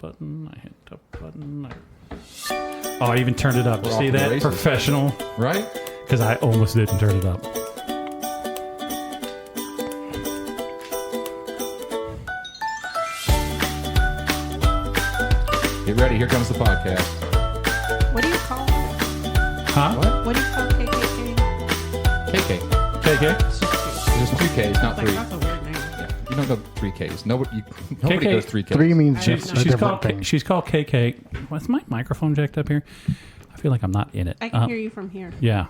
button. I hit the button. Oh, I even turned it up. We're See off to the that? races. Professional. Right? Because I almost didn't turn it up. Get ready. Here comes the podcast. What do you call it? Huh? What? What do you call KKK? KK. KK? There's 2 Ks, not Like, 3. that's a weird name. Yeah. You don't go 3 Ks. Nobody KK. goes 3 Ks. 3 means I just don't know. a She's different called, thing. she's called KK. What's my microphone jacked up here? I feel like I'm not in it. I can hear you from here. Yeah.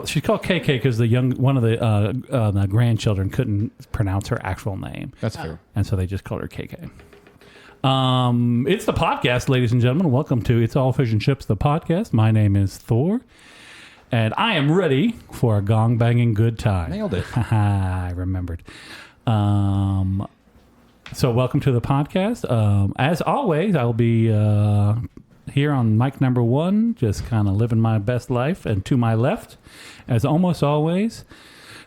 She's called KK because one of the grandchildren couldn't pronounce her actual name. That's fair. And so they just called her KK. It's the podcast, ladies and gentlemen. Welcome to It's All Fish and Chips, the podcast. My name is Thor, and I am ready for a gong banging good time. Nailed it. I remembered. So welcome to the podcast. As always, I'll be here on mic number 1, just kind of living my best life. And to my left, as almost always,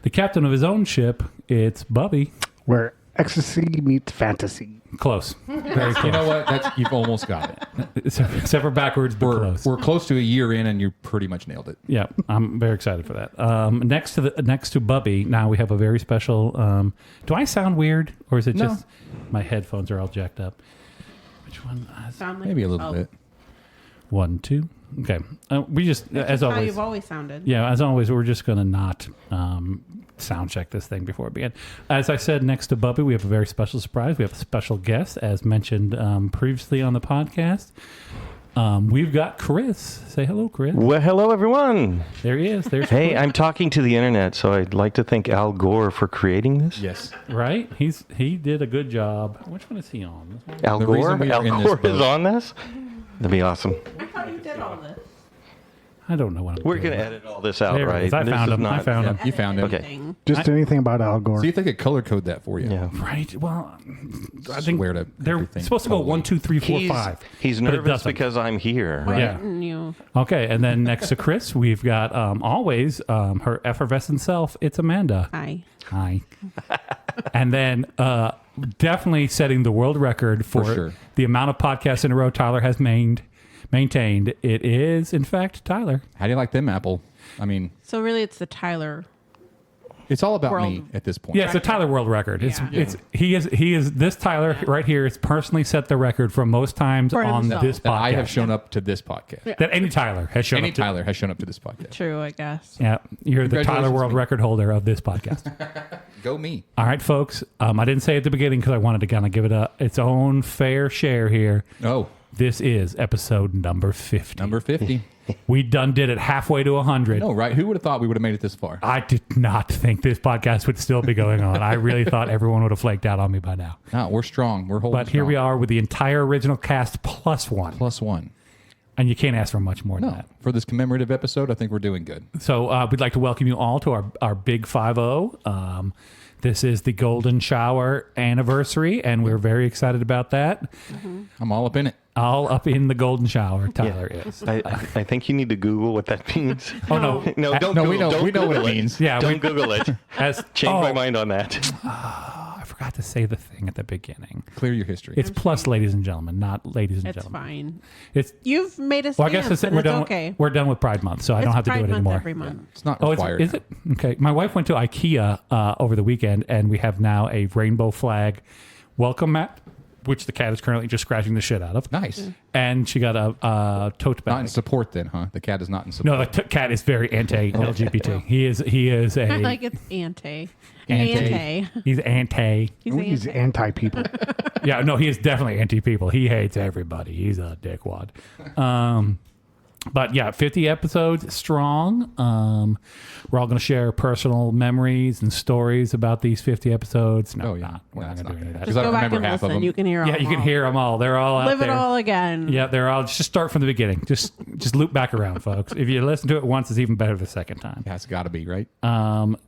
the captain of his own ship, it's Bubby. Where ecstasy meets fantasy. Close. Very close. You know what? You've almost got it. Except for backwards, but close. We're close to a year in, and you pretty much nailed it. Yeah, I'm very excited for that. Next to Bubby, now we have a very special. Do I sound weird, or is it No. just my headphones are all jacked up? Which one? Sound like Maybe a little bit. 1, 2. Okay, we just That's as just how always. you've always sounded. Yeah, as always, we're just going to not sound check this thing before we begin. As I said, next to Bubby, we have a very special surprise. We have a special guest, as mentioned previously on the podcast. We've got Chris. Say hello, Chris. Well, hello, everyone. There he is. There's Hey, Chris. I'm talking to the internet, so I'd like to thank Al Gore for creating this. Yes. Right? He did a good job. Which one is he on? This one? Al The Gore? reason we are Al in this Gore is boat- on this? That'd be awesome. I thought you did all this. I don't know what I'm We're doing. going to edit all this out, There it right? is. I This found is him. I not- found him. You found him. Okay. Everything. Just anything about Al Gore. See if they could color code that for you. Yeah. Right. Well, I think Swear to they're everything. supposed to go 1, 2, 3, 4, He's, 5. he's but it nervous doesn't. because I'm here. Why Right? Yeah. didn't you? Okay, and then next to Chris, we've got always her effervescent self. It's Amanda. Hi. Hi. And then definitely setting the world record for sure. the amount of podcasts in a row Tyler has maintained. It is, in fact, Tyler. How do you like them, Apple? I mean, So really, it's the Tyler. it's all about World. me at this point. Yeah, it's a Tyler world record. Yeah. He is this Tyler right here has personally set the record for most times For on himself. this podcast. That I have shown up to this podcast. That any Tyler has shown Any up to. Tyler has shown up to this podcast. True, I guess. Yeah, you're the Tyler Congratulations, world me. record holder of this podcast. Go me. All right, folks. I didn't say at the beginning because I wanted to kind of give it its own fair share here. Oh, This is episode number 50. number 50. We done did it halfway to 100. No, right? Who would have thought we would have made it this far? I did not think this podcast would still be going on. I really thought everyone would have flaked out on me by now. No, we're strong. We're holding But here we strong. are with the entire original cast plus one. Plus one. And you can't ask for much more than No, that. for this commemorative episode, I think we're doing good. So we'd like to welcome you all to our big 5-0. This is the Golden Shower anniversary, and we're very excited about that. I'm all up in it. All up in the Golden Shower, Tyler is. I think you need to Google what that means. Oh, no. No, don't No, Google, we know. don't We know what it Google means. Yeah, Don't Google it. Change my mind on that. I forgot to say the thing at the beginning. Clear your history. It's plus, ladies and gentlemen, not ladies and It's gentlemen. fine. It's You've made us. well, I guess it's, we're done. okay. We're done with Pride Month, so I don't It's have to Pride do it Month anymore. every month. It's not Oh, required. is it? Okay. My wife went to IKEA over the weekend, and we have now a rainbow flag welcome mat, which the cat is currently just scratching the shit out of. Nice. And she got a tote Not in bag. support then, huh? The cat is not in support. No, the cat is very anti-LGBT. He is a Like it's anti. Anti. he's anti. He's anti-people. Yeah, no, he is definitely anti-people. He hates everybody. He's a dickwad. But yeah, 50 episodes strong. We're all going to share personal memories and stories about these 50 episodes. No, Oh, yeah. not. We're No, not it's going to do not any of that. Because Just I go back remember and half of listen. them. You can hear all. Yeah, you can hear them all. They're all out Live there. it all again. Yeah, they're all. Just start from the beginning. Just loop back around, folks. If you listen to it once, it's even better the second time. That's got to be, right?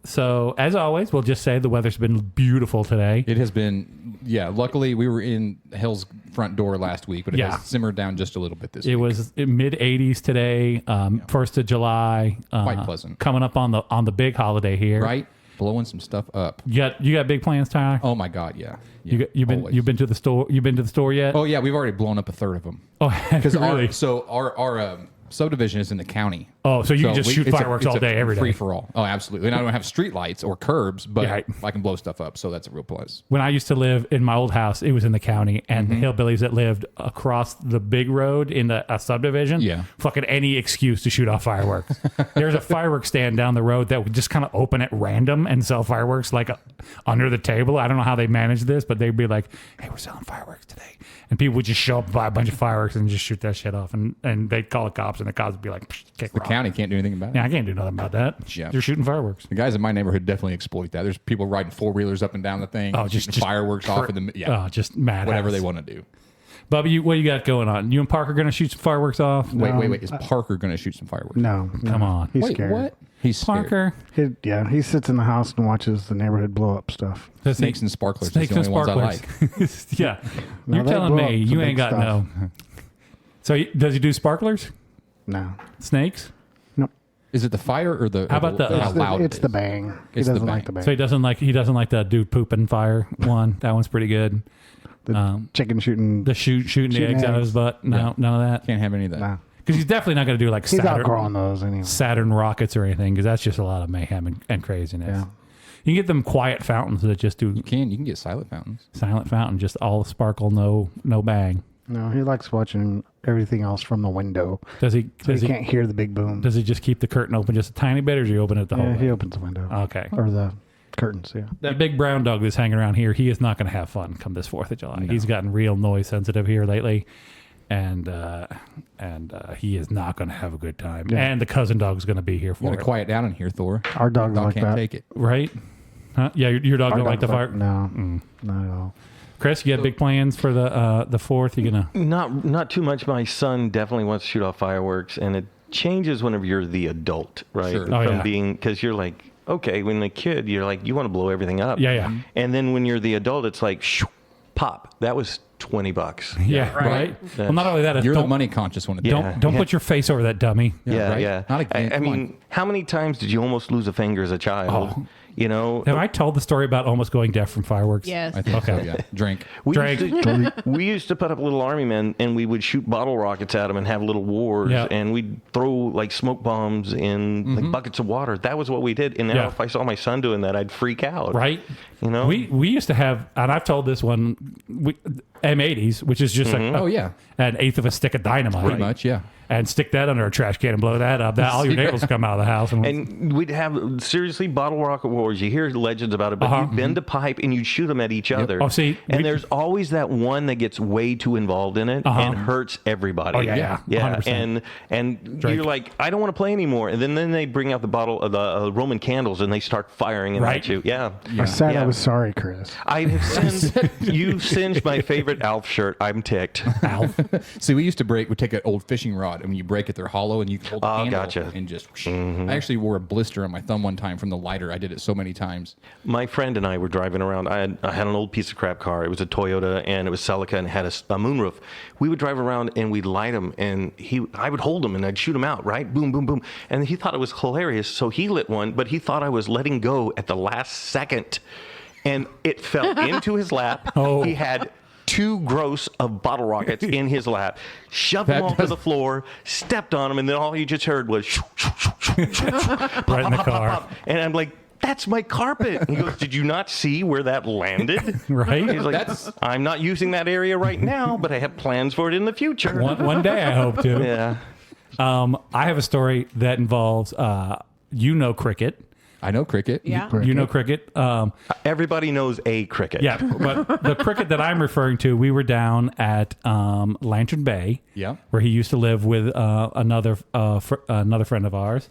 So as always, we'll just say the weather's been beautiful today. It has been, yeah. Luckily, we were in Hell's front door last week, but it Yeah. has simmered down just a little bit this It week. was mid 80s today, 1st of July. Quite pleasant. Coming up on the big holiday here. Right? blowing some stuff up. You got big plans, Tyler? Oh my God, yeah. You've been to the store. You've been to the store yet? Oh yeah, we've already blown up a third of them. Oh, Because really? our subdivision is in the county. Oh, so you can just shoot it's fireworks all day, every day. Free for all. Oh, absolutely. And I don't have street lights or curbs, but Yeah. I can blow stuff up. So that's a real plus. When I used to live in my old house, it was in the county, and Mm-hmm. the hillbillies that lived across the big road in a subdivision, Yeah. fucking any excuse to shoot off fireworks. There's a fireworks stand down the road that would just kind of open at random and sell fireworks like under the table. I don't know how they manage this, but they'd be like, "Hey, we're selling fireworks today," and people would just show up and buy a bunch of fireworks and just shoot that shit off, and they'd call the cops, and the cops would be like, "Kick The rock." county can't do anything about it. Yeah, I can't do nothing about that. Yeah. They're shooting fireworks. The guys in my neighborhood definitely exploit that. There's people riding 4-wheelers up and down the thing, Oh, just fireworks off in the just mad. whatever they want to do. Bubby, what you got going on? You and Parker going to shoot some fireworks off? Wait. Is Parker going to shoot some fireworks? No, Come on. He's Wait, scared. what? He's scared. Parker. He sits in the house and watches the neighborhood blow up stuff. Does he- Snakes and sparklers. Snakes is and the only ones I sparklers. like. Yeah. No, You're they telling blow up me some you ain't big got stuff. no. So does he do sparklers? No, Snakes? nope. Is it the fire or the? How about the- how loud? It's it the is? bang. He It's the doesn't bang. like the bang. So he doesn't like the dude pooping fire one. That one's pretty good. The chicken shooting. The shooting the Shooting eggs out of eggs. his butt. No, Yeah. none of that. Can't have any of that. Nah. Because he's definitely not going to do like He's outgrowing those anyway. Saturn rockets or anything. Because that's just a lot of mayhem and craziness. Yeah. You can get them quiet fountains that just do You can get silent fountains. silent fountain, just all sparkle, no bang. No, he likes watching everything else from the window. Does he? So Does he he? can't hear the big boom. Does he just keep the curtain open just a tiny bit, or does he open it the whole Yeah, way? he opens the window. Okay. Or the curtains, yeah. That big brown dog that's hanging around here, he is not going to have fun come this 4th of July. He's gotten real noise sensitive here lately, and he is not going to have a good time. Yeah. And the cousin dog's going to be here You for gotta it, quiet down in here, Thor. Our dog's Dog like can't that. take it. right? Huh? Yeah, your dog Our don't like the dog's fire. No, not at all. Chris, you got big plans for the 4th? You gonna? Not too much. My son definitely wants to shoot off fireworks, and it changes whenever you're the adult, right? Sure. Oh, From yeah. being, because you're like, okay, when the kid, you're like, you want to blow everything up. Yeah, yeah, And then when you're the adult, it's like, shoo, pop. That was $20. yeah. Right. Well, not only that, You're the don't money conscious one. don't Yeah. put your face over that dummy. Yeah, right? yeah. Not again. I Come on. mean, how many times did you almost lose a finger as a child? Oh. You know, Have I told the story about almost going deaf from fireworks? Yes. I think so. Okay. Yeah. Drink. Drake. We used to put up little army men, and we would shoot bottle rockets at them and have little wars, Yeah. and we'd throw like smoke bombs in like buckets of water. That was what we did. And now Yeah. if I saw my son doing that, I'd freak out. Right. You know, We used to have, and I've told this one, M80s, which is just like Oh yeah. an eighth of a stick of dynamite. Pretty much. Yeah. And stick that under a trash can and blow that up. That all your neighbors come out of the house. and we'd have seriously bottle rocket wars. You hear legends about it, but Uh-huh. you'd bend a pipe and you'd shoot them at each other. Oh, see, and we- there's always that one that gets way too involved in it and hurts everybody. Oh, yeah. yeah. 100%. And Drake. you're like, I don't want to play anymore. And then they bring out the bottle of the Roman candles and they start firing them Right. at you. Yeah. I said Yeah. I was sorry, Chris. I have singed. You singed my favorite Alf shirt. I'm ticked. Alf. See, we used to we take an old fishing rod, and when you break it, they're hollow, and you can hold the Oh, handle gotcha. and just. I actually wore a blister on my thumb one time from the lighter. I did it so many times. My friend and I were driving around. I had an old piece of crap car. It was a Toyota, and it was Celica, and it had a moonroof. We would drive around, and we'd light him, and I would hold him, and I'd shoot him out, right? Boom, boom, boom. And he thought it was hilarious, so he lit one, but he thought I was letting go at the last second, and it fell into his lap. Oh. He had 2 gross of bottle rockets in his lap, shoved them That all to does- the floor, stepped on them, and then all you just heard was shoo, shoo, shoo, shoo, shoo, shoo, pop, Right in the pop, pop, car. pop. And I'm like, that's my carpet. And he goes, did you not see where that landed? Right? He's like, I'm not using that area right now, but I have plans for it in the future. One day I hope to. Yeah. I have a story that involves, cricket. I know cricket. Yeah. You know cricket. Everybody knows a cricket. Yeah, but the cricket that I'm referring to, we were down at Lantern Bay, Yeah. where he used to live with another friend of ours,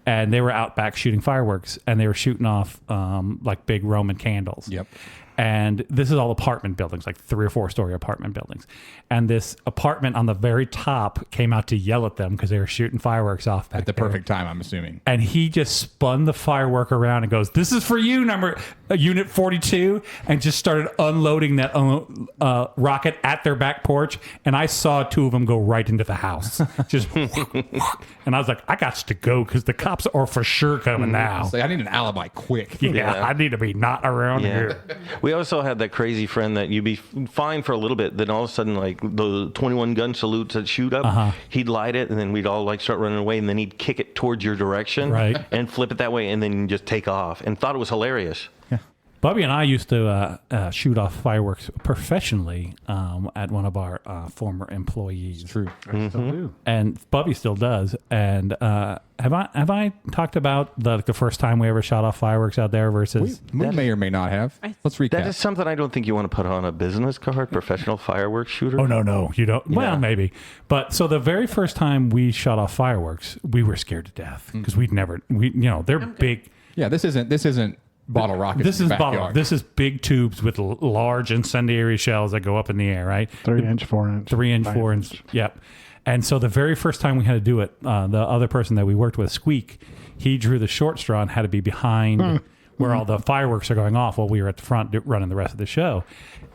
and they were out back shooting fireworks, and they were shooting off like big Roman candles. Yep. And this is all apartment buildings, like 3 or 4 story apartment buildings. And this apartment on the very top came out to yell at them because they were shooting fireworks off back At the there. perfect time, I'm assuming. And he just spun the firework around and goes, "This is for you, number." Unit 42 and just started unloading that rocket at their back porch. And I saw two of them go right into the house. Just, and I was like, I got to go because the cops are for sure coming now. Say, I need an alibi quick. Yeah, I need to be not around here. We also had that crazy friend that you'd be fine for a little bit, then all of a sudden, like the 21 gun salutes that shoot up, he'd light it, and then we'd all like start running away, and then he'd kick it towards your direction, Right. and flip it that way, and then just take off, and thought it was hilarious. Bubby and I used to shoot off fireworks professionally at one of our former employees. True. Still do. And Bubby still does. And have I talked about the first time we ever shot off fireworks out there versus? We may or may not have. Let's recap. That is something I don't think you want to put on a business card, professional fireworks shooter. Oh no, you don't. Well, maybe. But so the very first time we shot off fireworks, we were scared to death because they're big. Yeah, this isn't bottle rockets. This in is your bottle. backyard. This is big tubes with large incendiary shells that go up in the air, right? 3 inch, 4 inch. 3 inch, 4 inch. Yep. And so the very first time we had to do it, the other person that we worked with, Squeak, he drew the short straw and had to be behind where all the fireworks are going off while we were at the front running the rest of the show.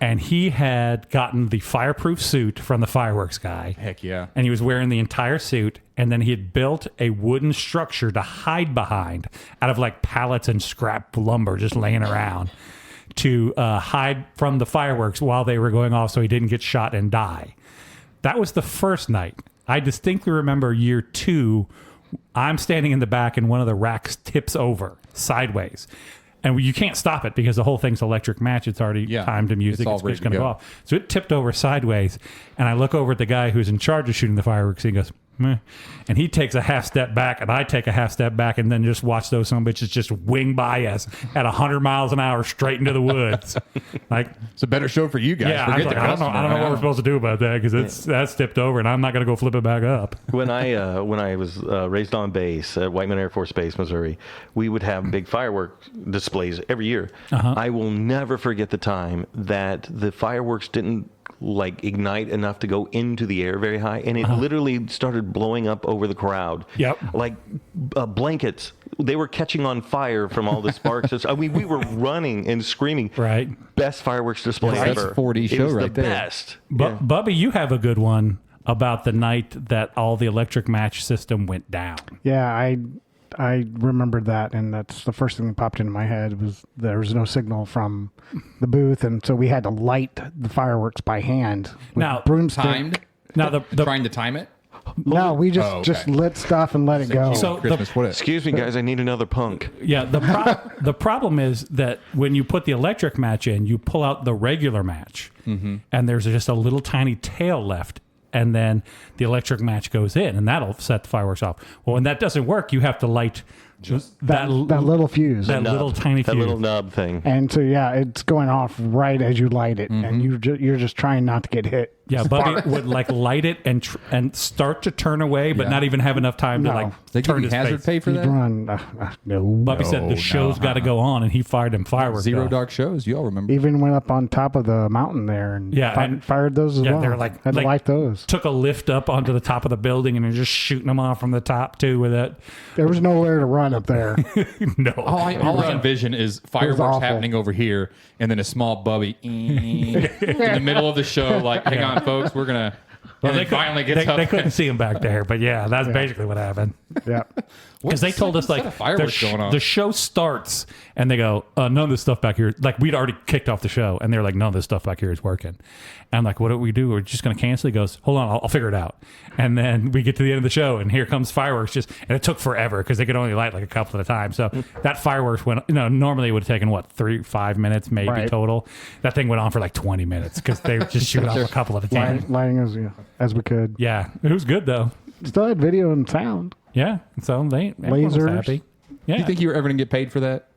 And he had gotten the fireproof suit from the fireworks guy. Heck yeah. And he was wearing the entire suit. And then he had built a wooden structure to hide behind out of like pallets and scrap lumber just laying around to hide from the fireworks while they were going off so he didn't get shot and die. That was the first night. I distinctly remember year 2, I'm standing in the back and one of the racks tips over sideways. And you can't stop it because the whole thing's electric match. It's already timed to music. It's all It's ready just going to to go. go off. So it tipped over sideways. And I look over at the guy who's in charge of shooting the fireworks. And he goes, meh. And he takes a half step back and I take a half step back and then just watch those son of bitches just wing by us at 100 miles an hour straight into the woods. Like, It's a better show for you guys. yeah, I, Forget was the like, I don't know what we're supposed to do about that because that's tipped over and I'm not going to go flip it back up. When I was raised on base at Whiteman Air Force Base, Missouri, we would have big fireworks displays every year. I will never forget the time that the fireworks didn't like ignite enough to go into the air very high, and it literally started blowing up over the crowd. Yep. Like blankets. They were catching on fire from all the sparks. I mean, we were running and screaming. Right. Best fireworks display That's ever. 4D It show was right the there. best. But Bubby, you have a good one about the night that all the electric match system went down. Yeah, I remembered that, and that's the first thing that popped into my head was there was no signal from the booth, and so we had to light the fireworks by hand with Now- broomstick. Timed. Now the Trying to time it. No, we just Oh, okay. just lit stuff and let it go. So Christmas. What? Excuse me, guys. I need another punk. yeah, the problem is that when you put the electric match in, you pull out the regular match, and there's just a little tiny tail left, and then the electric match goes in, and that'll set the fireworks off. Well, when that doesn't work, you have to light that little fuse. that little tiny That fuse. little nub thing. And so yeah, it's going off right as you light it, and you're just trying not to get hit. Yeah, Bubby would like light it and start to turn away, but Yeah. not even have enough time to No. like They give turn you his hazard face. pay for He'd that. run. No. Bubby said the No, show's got to go on, and he fired them fireworks. Zero off. dark shows. You all remember? Even went up on top of the mountain there and, Yeah, and- fired those as yeah, well. they're like- had to like- light those. Took a lift up onto the top of the building and they're just shooting them off from the top too with it. There was nowhere to run up there. No. All I envision is fireworks awful. happening over here, and then a small Bubby in the middle of the show. Like, hang on, folks, we're gonna. Well, and they, then finally gets they, up. they couldn't see him back there, but yeah, that's basically what happened. Yeah. Because they told us like What fireworks going on? the show starts and they go, none of this stuff back here. Like we'd already kicked off the show and they're like, none of this stuff back here is working. And I'm like, what do we do? We're just going to cancel. He goes, hold on, I'll figure it out. And then we get to the end of the show and here comes fireworks. And it took forever because they could only light like a couple at a time. So that fireworks went. Normally it would have taken 3-5 minutes maybe Right. total. That thing went on for like 20 minutes because they would just shoot off a couple at a time. Lighting as we could. Yeah, it was good though. Still had video and sound. Yeah, so everyone was Lasers. happy. Yeah. Do you think you were ever gonna get paid for that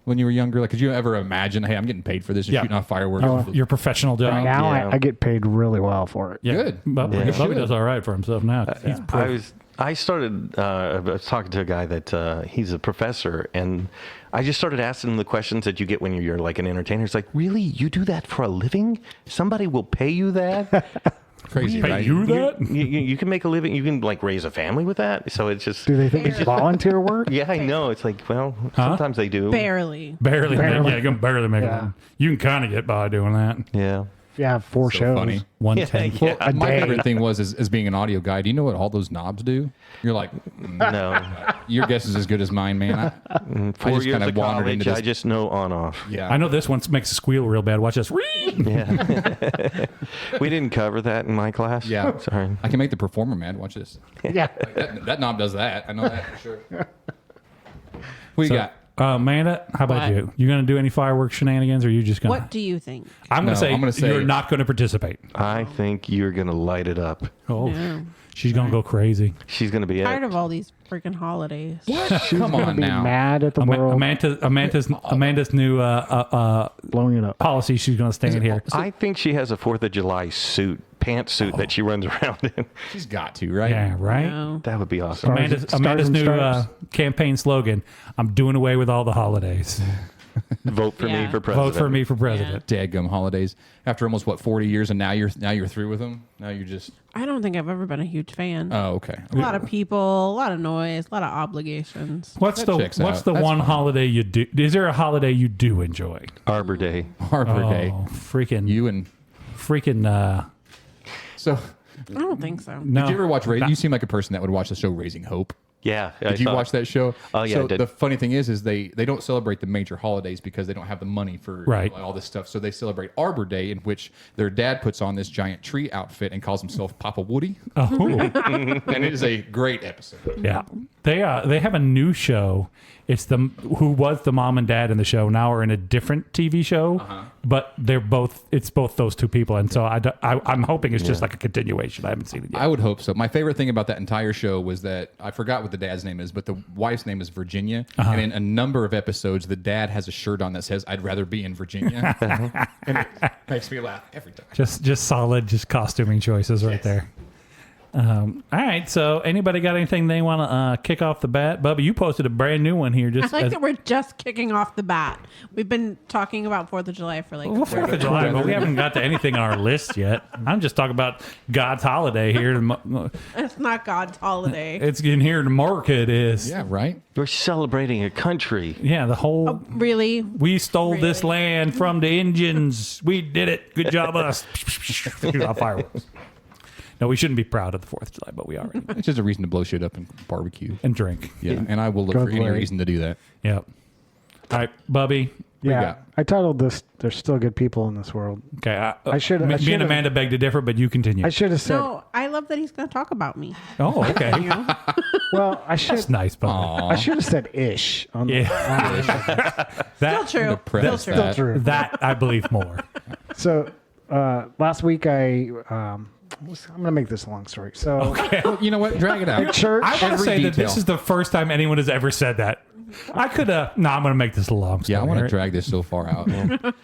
when you were younger? Like, could you ever imagine, hey, I'm getting paid for this and Yeah. shooting off fireworks? your professional job? Now Yeah. I get paid really well for it. Yeah. Good. Bubby, Yeah. Bubby does all right for himself now. He's I started. I was talking to a guy that he's a professor, and I just started asking him the questions that you get when you're like an entertainer. It's like, really, you do that for a living? Somebody will pay you that? Crazy, Pay right? you that? You can make a living. You can like raise a family with that. So it's just. Do they think it's volunteer work? Yeah, I know. It's like, well, sometimes they do. Barely. Barely. Barely. Yeah, you can barely make Yeah. it. You can kind of get by doing that. Yeah. Yeah, 4 So shows. funny. 110. Yeah. A My day. favorite thing was as being an audio guy. Do you know what all those knobs do? You're like, No. your guess is as good as mine, man. I 4 just years kinda of wandered college, into this- I just know on off. Yeah, I know this one makes a squeal real bad. Watch this. Yeah. We didn't cover that in my class. Yeah, Sorry. I can make the performer mad. Watch this. Yeah. That knob does that. I know that for sure. What do you got? Amanda, how about What? you? You going to do any fireworks shenanigans, or are you just going to? What do you think? I'm going No, to I'm gonna say- you're not going to participate. I think you're going to light it up. Oh, No. she's going to go crazy. She's going to be Tired it. of all these freaking holidays. She's Come gonna on be now. mad at the world, Amanda's new blowing it up. policy. She's going to stand here. I think she has a 4th of July pantsuit that she runs around in. She's got to, right? Yeah, right. No. That would be awesome. Stars Amanda's and new stripes. campaign slogan: "I'm doing away with all the holidays. Vote for me Yeah. for president. Vote for me for president." Dadgum holidays. After almost 40 years, and now you're through with them. Now you're just I don't think I've ever been a huge fan. oh okay. A lot of people, a lot of noise, a lot of obligations. What's That the checks What's out. the That's one fine. holiday you do? Is there a holiday you do enjoy? Arbor Day. Arbor Day. Oh, freaking You and freaking. so. I don't think so. No. Did you ever watch? You seem like a person that would watch the show Raising Hope. Yeah. Did you watch that show? Oh, yeah, So I did. the funny thing is they don't celebrate the major holidays because they don't have the money for Right. all this stuff. So they celebrate Arbor Day, in which their dad puts on this giant tree outfit and calls himself Papa Woody, Oh, and it is a great episode. yeah. They have a new show. It's who was the mom and dad in the show now are in a different TV show, but it's both those two people, and so I'm hoping it's just like a continuation. I haven't seen it yet. I would hope so. My favorite thing about that entire show was that I forgot what the dad's name is, but the wife's name is Virginia. And in a number of episodes, the dad has a shirt on that says, "I'd rather be in Virginia." And it makes me laugh every time. Just solid, just costuming choices right there. All right, so anybody got anything they want to kick off the bat? Bubba, you posted a brand new one here. I Just like as, that we're just kicking off the bat. We've been talking about 4th of July for like well, 4th of July, but we haven't got to anything on our list yet. I'm just talking about God's holiday here. It's not God's holiday. It's in here in America. It is. Yeah, right? We're celebrating a country. Yeah, the whole. Really? We stole this Really? land from the Indians. We did it. Good job, us. Fireworks. No, we shouldn't be proud of the 4th of July, but we are. Anyway. It's just a reason to blow shit up and barbecue. And drink. Yeah, and I will look Go for any Larry. reason to do that. Yep. All right, Bubby. you Yeah, got? I titled this "There's Still Good People in This World." Okay. I should- I Me and should've- Amanda beg to differ, but you continue. I should have said. No, I love that he's going to talk about me. Oh, okay. Well, I should. That's nice, Bubby. I should have said "ish." On the, Yeah. Still true. Preface Still true. that. true. That I believe more. So last week I'm gonna make this a long story. So You know what? Drag it out. church. I want to Every say that detail. this is the first time anyone has ever said that. I could have. No, I'm going to make this a long story. Yeah, I want to right? drag this so far out.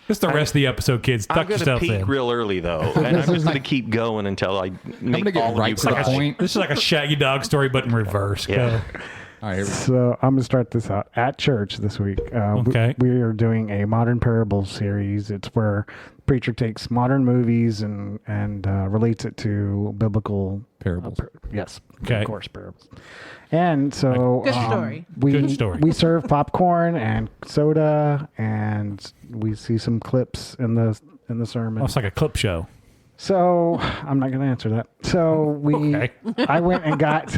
Just the rest of the episode, kids. I'm Tuck going to yourself peak in. real early, though. And I'm just going to keep going until I make gonna get all right of to you the cry. point. This is like a Shaggy Dog story, but in reverse. Yeah. Go. All right, here we go. So I'm gonna start this out at church this week. Okay. We are doing a modern parables series. It's where the preacher takes modern movies and relates it to biblical Parables. yes, Okay. of course, parables. And so Good story. Good story. We serve popcorn and soda, and we see some clips in the sermon. Oh, it's like a clip show. So I'm not going to answer that. So Okay. I went and got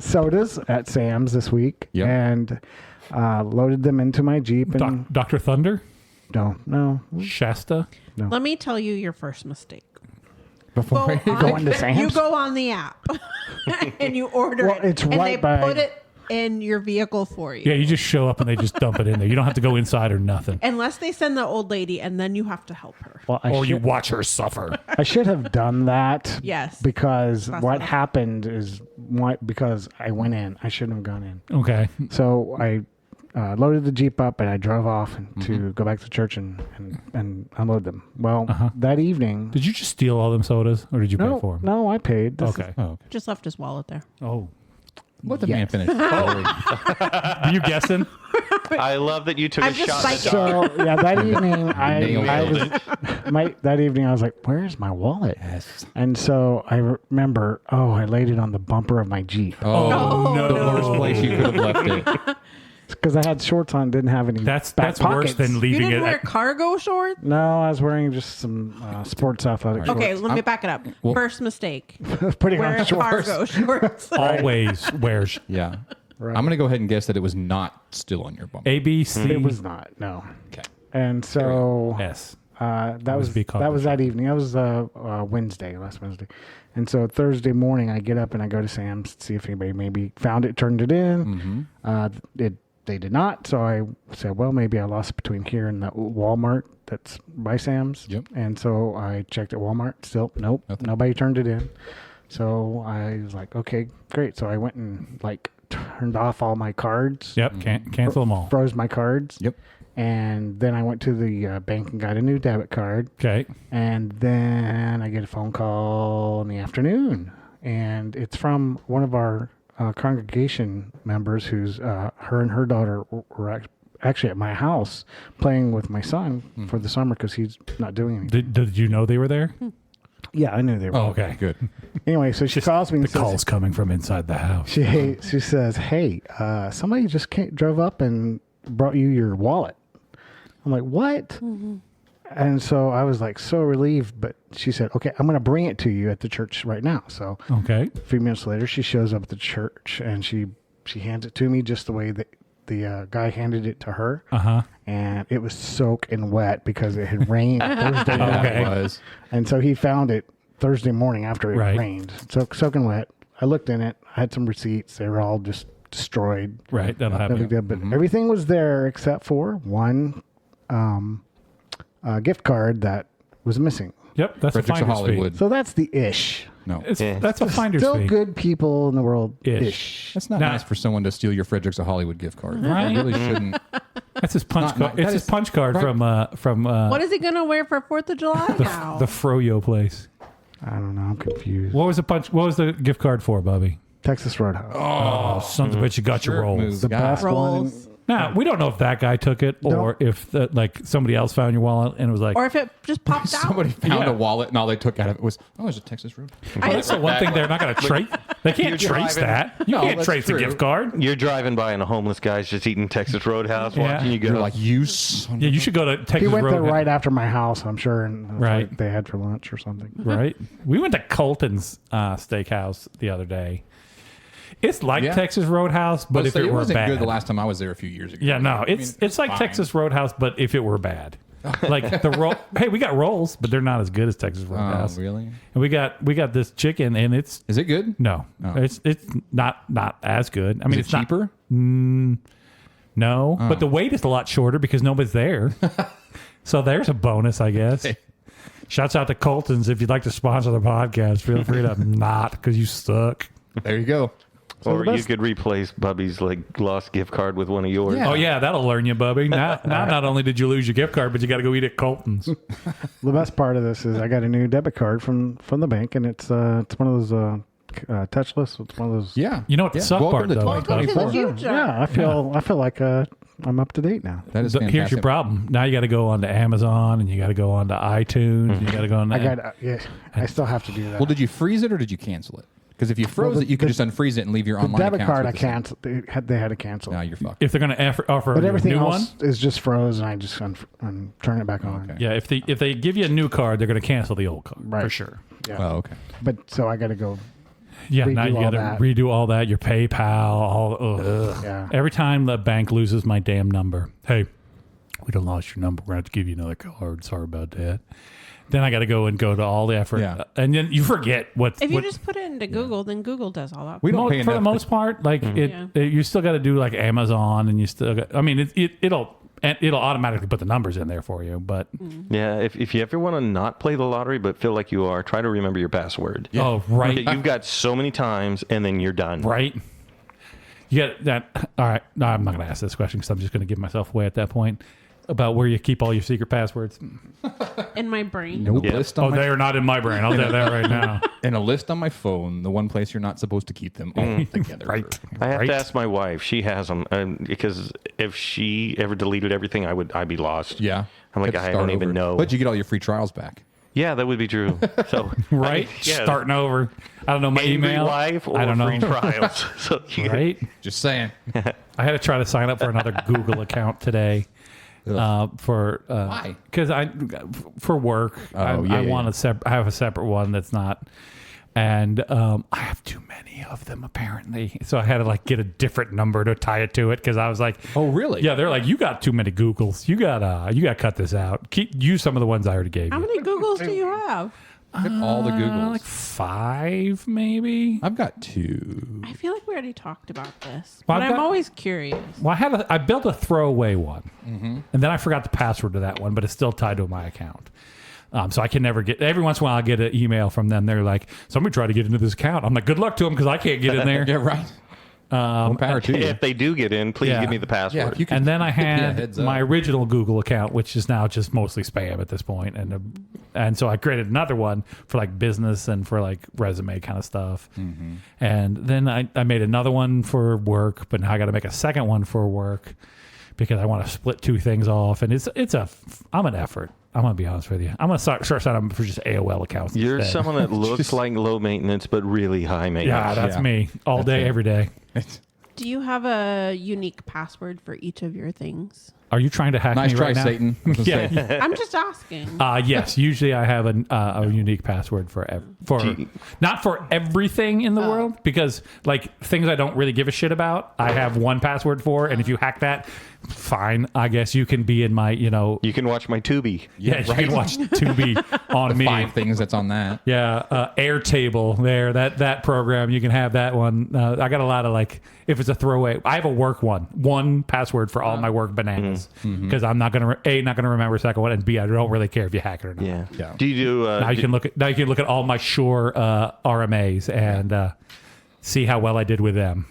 sodas at Sam's this week Yep. and loaded them into my Jeep. And Dr. Thunder? no, Shasta? Let me tell you your first mistake. Before Go into Sam's? You go on the app and you order Well, it. it's and right they by- put it in your vehicle for you. Yeah, you just show up and they just dump it in there. You don't have to go inside or nothing. Unless they send the old lady and then you have to help her. well, Or you watch her suffer. I should have done that. Yes. Because That's what what- happened is because I went in. I shouldn't have gone in. Okay. So I loaded the Jeep up and I drove off to go back to church and unload them. Well, that evening. Did you just steal all them sodas or did you pay for them? No, I paid. This Okay. Oh, okay. Just left his wallet there. Oh. Let the man Yes. finish. Are you guessing? I love that you took I'm a just shot. psychic. So yeah, that evening Nailed I it. that evening I was like, "Where's my wallet?" Yes. And so I remember, I laid it on the bumper of my Jeep Oh, no. the worst place you could have left it. because I had shorts on, didn't have any. That's back worse pockets. than You leaving didn't it. wear At, cargo shorts? No, I was wearing just some sports athletic shorts. Okay, let me back it up. well- First mistake. Putting Wear on shorts. cargo shorts. always wears Yeah. Right. I'm going to go ahead and guess that it was not still on your bumper. ABC. It was not. No. Okay. And so S. that was be called that the was that evening. That was last Wednesday. And so Thursday morning, I get up and I go to Sam's to see if anybody maybe found it, turned it in. They did not. So I said, well, maybe I lost it between here and the Walmart that's by Sam's. Yep. And so I checked at Walmart. Still, nope, Nothing. nobody turned it in. So I was like, okay, great. So I went and turned off all my cards. Yep. Can't cancel them all. Froze my cards. Yep. And then I went to the bank and got a new debit card. Okay. And then I get a phone call in the afternoon. And it's from one of our congregation members who's her and her daughter were actually at my house playing with my son for the summer because he's not doing anything. Did you know they were there? Yeah, I knew they were. Oh, okay. Good. Anyway, so she calls me and The says, call's coming from inside the house. she says, hey, somebody just drove up and brought you your wallet. I'm like, what? And so I was like so relieved, but she said, okay, I'm going to bring it to you at the church right now. So Okay. a few minutes later, she shows up at the church and she hands it to me just the way that the guy handed it to her. Uh-huh. And it was soaking wet because it had rained Thursday night. Okay. It was. And so he found it Thursday morning after it Right. rained. Soaking wet. I looked in it. I had some receipts. They were all just destroyed. Right. That'll No big happen. deal, but everything was there except for one gift card that was missing. Yep. That's a Fredericks of finder's Hollywood. So that's the ish. No. That's a finder's Still fee. good people in the world. Ish. Ish. That's not Now- nice for someone to steal your Fredericks of Hollywood gift card. Right. It really shouldn't. That's his punch Not- card. that It's his is- punch card right. from What is he going to wear for 4th of July now? the Froyo place. I don't know. I'm confused. What was the gift card for, Bubby? Texas Roadhouse. Oh, sons of a bitch, you got your Jerk rolls. move. the God. best one. Rolls. Now, we don't know if that guy took it or if like somebody else found your wallet and was like, Or if it just popped out. Somebody found Yeah. a wallet and all they took out of it was, there's a Texas Road. well, that's the one thing they're not going to trace. They can't You're trace driving- that. You No, can't that's trace the true. gift card. You're driving by and a homeless guy's just eating Texas Roadhouse, Yeah. watching you go. You're like, you son Yeah, of you a-" should go to He Texas went there Road. right after my house, I'm sure, and that's Right. what they had for lunch or something. Right. We went to Colton's Steakhouse the other day. It's like Yeah. Texas Roadhouse, but I'll if say, it were wasn't bad. good the last time I was there a few years ago. Yeah, no, I mean, it's like fine. Texas Roadhouse, but if it were bad. Like the roll. Hey, we got rolls, but they're not as good as Texas Oh, Roadhouse. really? And we got this chicken, and it's Is it good? no, Oh. it's not as good. I mean, Is it's it cheaper? Not, no, but the wait is a lot shorter because nobody's there. So there's a bonus, I guess. Okay. Shouts out to Colton's if you'd like to sponsor the podcast. Feel free to not because you suck. There you go. or the you best- could replace Bubby's lost gift card with one of yours. Yeah. Oh yeah, that'll learn you, Bubby. Now not only did you lose your gift card, but you got to go eat at Colton's. The best part of this is I got a new debit card from the bank, and it's one of those touchless. It's one of those. Yeah. You know what the Yeah. suck Welcome part to though? Welcome to the 2024. future. Yeah, I feel like I'm up to date now. That is But fantastic. here's your problem. Now you got to go on to Amazon and you got to go on to iTunes. And you got to go on. To, I got I still have to do that. Well, did you freeze it or did you cancel it? Because if you froze the- it, you could the- just unfreeze it and leave your the online debit accounts card with I the same- canceled. They had to cancel. Now you're fucked. if they're going to offer But you a everything new else one, is just froze, and I just turn it back on. Okay. yeah. If they give you a new card, they're going to cancel the old card for Right. sure. Yeah. Oh, okay. But so I got to go. Yeah, now Redo you all got to that. redo all that. Your PayPal, all. Ugh. Yeah. Every time the bank loses my damn number, hey, we done lost your number. We're going to have to give you another card. Sorry about that. Then I got to go to all the effort, Yeah. and then you forget what. If you what- just put it into Google, then Google does all that. We don't Mo- pay for the enough. most part, like Yeah. you still got to do like Amazon, and you still. Got, I mean, it'll automatically put the numbers in there for you, but Yeah, if you ever want to not play the lottery but feel like you are, try to remember your password. oh right, You've got so many times, and then you're done. right. You get that. All right, no, I'm not going to ask this question because I'm just going to give myself away at that point. about where you keep all your secret passwords. In my brain. No Yeah. list on Oh, my they are not in my brain. I'll tell you that right now. and a list on my phone. The one place you're not supposed to keep them all together. Right. I have Right. to ask my wife. She has them because if she ever deleted everything, I'd be lost. Yeah. I'm like, Have to I start don't even over. know. But you get all your free trials back. Yeah, that would be true. So Right? yeah. Starting over. I don't know my Angry email. wife or I don't free know. trials. So you Right? Just saying. I had to try to sign up for another Google account today. For Why? Because for work, I want I have a separate one that's not, and I have too many of them apparently. So I had to like get a different number to tie it to it because I was like, Oh, really? yeah, they're like, you got too many Googles. You got to cut this out. Use some of the ones I already gave How you. many Googles do you have? All the Googles. Like 5 maybe. I've got 2. I feel like we already talked about this, Well, but I've I'm got- always curious. Well, I built a throwaway one, and then I forgot the password to that one, but it's still tied to my account. So I can never get. Every once in a while, I get an email from them. They're like, "Somebody try to get into this account." I'm like, "Good luck to them," because I can't get in there. Yeah, right. More power to you. if they do get in, please Yeah. give me the password. Yeah, if you could And then I give me a had heads up. my original Google account, which is now just mostly spam at this point, and so I created another one for like business and for like resume kind of stuff. And then I made another one for work, but now I got to make a second one for work because I want to split 2 things off, and I'm an effort. I'm gonna be honest with you. I'm gonna start signing up for just AOL accounts. You're instead. someone that looks like low maintenance, but really high maintenance. Yeah, that's Yeah. me all day, it. every day. Do you have a unique password for each of your things? Are you trying to hack Nice me try, right now? Satan. I was gonna Yeah. say. I'm just asking. Yes, usually I have a unique password for not for everything in the world, because like things I don't really give a shit about, I have one password for, and if you hack that, fine. I guess you can be in my, You can watch my Tubi. you can watch Tubi on me. 5 things that's on that. Yeah, Airtable there, that program, you can have that one. I got a lot of like, if it's a throwaway, I have a work one password for all my work bananas, because I'm not gonna not gonna remember a second one, and B, I don't really care if you hack it or not. Yeah. Yeah. Do you do? Now you can look at all my Shure RMAs and see how well I did with them.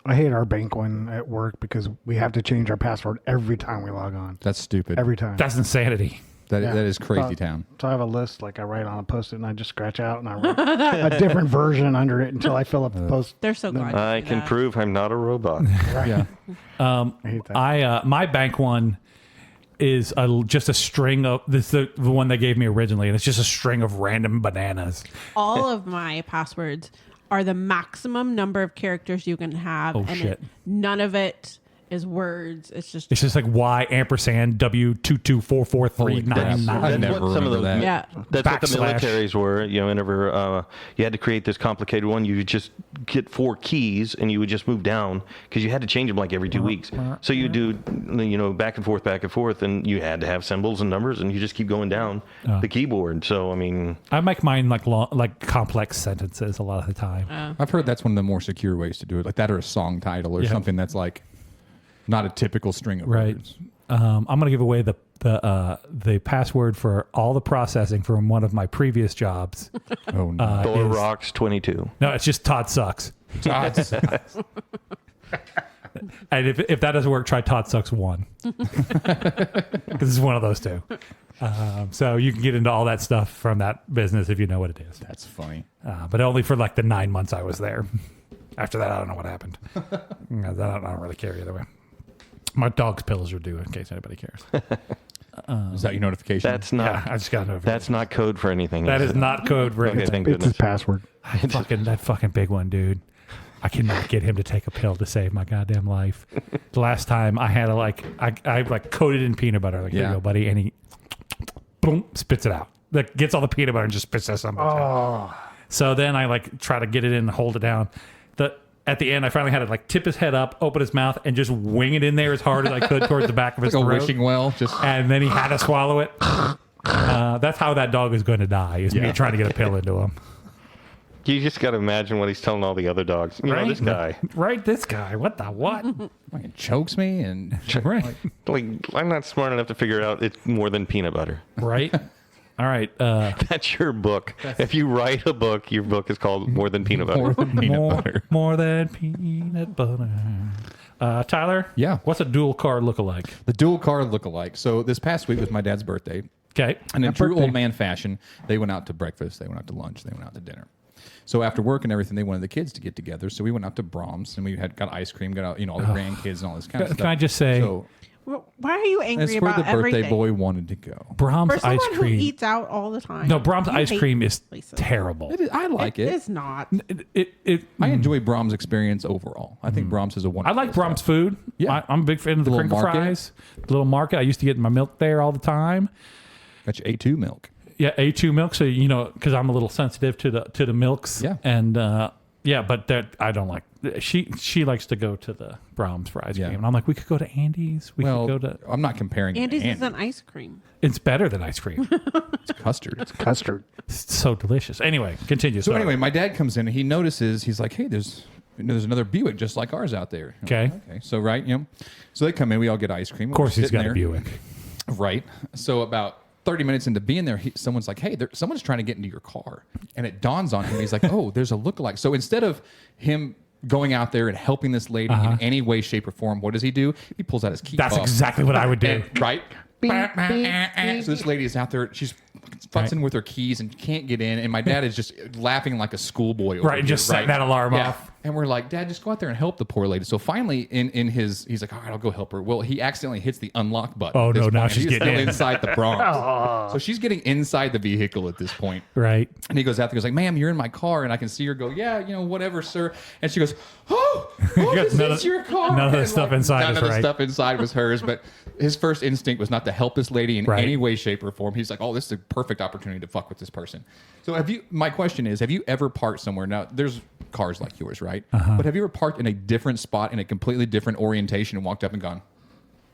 I hate our bank one at work because we have to change our password every time we log on. That's stupid. Every time. That's insanity. That Yeah. is crazy So- town. So I have a list, like I write on a post-it and I just scratch out and I write a different version under it until I fill up the post. They're so glad. I you do can that. prove I'm not a robot. Yeah. I hate that. My bank one is just a string of this is the one they gave me originally, and it's just a string of random bananas. All of my passwords are the maximum number of characters you can have, Oh, and shit. none of it is words. It's just It's just like Y ampersand W2244399. That's never what some of remember the that. yeah. That's what the Backslash. militaries were. Whenever you had to create this complicated one, you would just get 4 keys and you would just move down because you had to change them like every 2 weeks. So you do, back and forth, and you had to have symbols and numbers, and you just keep going down the keyboard. So I mean, I make mine like long, like complex sentences a lot of the time. I've heard that's one of the more secure ways to do it, like that or a song title or Yeah. something that's like not a typical string of Right. words. I'm gonna give away the password for all the processing from one of my previous jobs. Oh no. Thor is- rocks 22. No, it's just Todd sucks. God's- And if that doesn't work, try Todd sucks 1. Because it's one of those 2. So you can get into all that stuff from that business if you know what it is. That's funny. But only for like the 9 months I was there. After that, I don't know what happened. I don't really care either way. My dog's pills are due, in case anybody cares. Is that your notification? That's not. Yeah, I just got to. That's not code for anything. That is not code for Okay, anything. thank It's his goodness. password. That fucking big one, dude. I cannot get him to take a pill to save my goddamn life. The last time I had I coated in peanut butter, like, here you Yeah. go, buddy, and he boom spits it out. Like gets all the peanut butter and just spits that something out. So then I try to get it in and hold it down. At the end, I finally had to tip his head up, open his mouth, and just wing it in there as hard as I could towards the back of his like a throat. wishing well. Just And then he had to swallow it. That's how that dog is going to die, is me Yeah. trying to get a pill into him. You just got to imagine what he's telling all the other dogs. Right? This guy. Right, this guy. What the what? fucking chokes me and Right. Like, I'm not smart enough to figure out it's more than peanut butter. Right? All right. That's your book. If you write a book, your book is called More Than Peanut Butter. More than peanut butter. More than peanut butter. Tyler? Yeah. What's a dual car look-alike? The dual car look-alike. So this past week was my dad's birthday. Okay. And in Happy true birthday. old man fashion, they went out to breakfast, they went out to lunch, they went out to dinner. So after work and everything, they wanted the kids to get together. So we went out to Brahms and we got ice cream, got out, all the grandkids and all this kind of stuff. Can I just say, So Why are you angry that's where about the birthday everything? boy wanted to go. Brahms For someone ice who cream. eats out all the time. No, Brahms you ice hate cream is places. terrible. I like It it. is not. I enjoy Brahms' experience overall. I think Brahms is a I wonderful like Brahms food. Yeah. I'm a big fan of the Little crinkle market. fries. The little market. I used to get my milk there all the time. Got your A2 milk. Yeah, A2 milk. So because I'm a little sensitive to the milks. Yeah. And but that I don't like. She likes to go to the Brahms for ice Yeah. cream, and I'm like, we could go to Andy's. We Well, could go to. I'm not comparing it to Andy's Andy. isn't ice cream. It's better than ice cream. It's custard. Custard. It's so delicious. Anyway, continue. So Sorry. anyway, my dad comes in and he notices, he's like, hey, there's another Buick just like ours out there. Okay. Okay. So so they come in, we all get ice cream. Of course, he's got a Buick. Right. So about 30 minutes into being there, someone's like, hey, someone's trying to get into your car. And it dawns on him. He's like, oh, there's a lookalike. So instead of him going out there and helping this lady in any way, shape, or form, what does he do? He pulls out his key That's fob. exactly what I would do. And- right? So this lady is out there. She's futzing with her keys and can't get in. And my dad is just laughing like a schoolboy. Over Right, and here, just setting that alarm Yeah. off. And we're like, Dad, just go out there and help the poor lady. So finally, he's like, all right, I'll go help her. Well, he accidentally hits the unlock button. Oh, at this no, now point, and she's he's getting still in. inside the Bronx. So she's getting inside the vehicle at this point. Right. And he goes out there, goes like, ma'am, you're in my car. And I can see her go, yeah, whatever, sir. And she goes, oh, this None is of- your car. none of the And, stuff inside None is of the right. stuff inside was hers. But his first instinct was not to help this lady in Right. any way, shape, or form. He's like, oh, this is a perfect opportunity to fuck with this person. So my question is, have you ever parked somewhere? Now, there's cars like yours, right? But have you ever parked in a different spot in a completely different orientation and walked up and gone,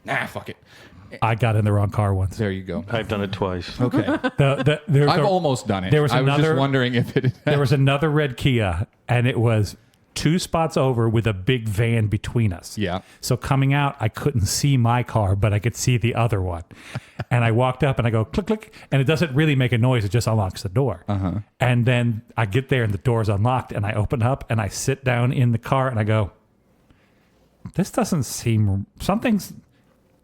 nah, fuck it. I got in the wrong car once. There you go. I've done it twice. Okay. There's I've a- almost done it. there was I was another- just wondering if it. There was another red Kia, and it was 2 spots over with a big van between us. Yeah. So coming out, I couldn't see my car, but I could see the other one. And I walked up and I go click, click, and it doesn't really make a noise. It just unlocks the door. And then I get there and the door's unlocked, and I open up and I sit down in the car and I go, this doesn't seem,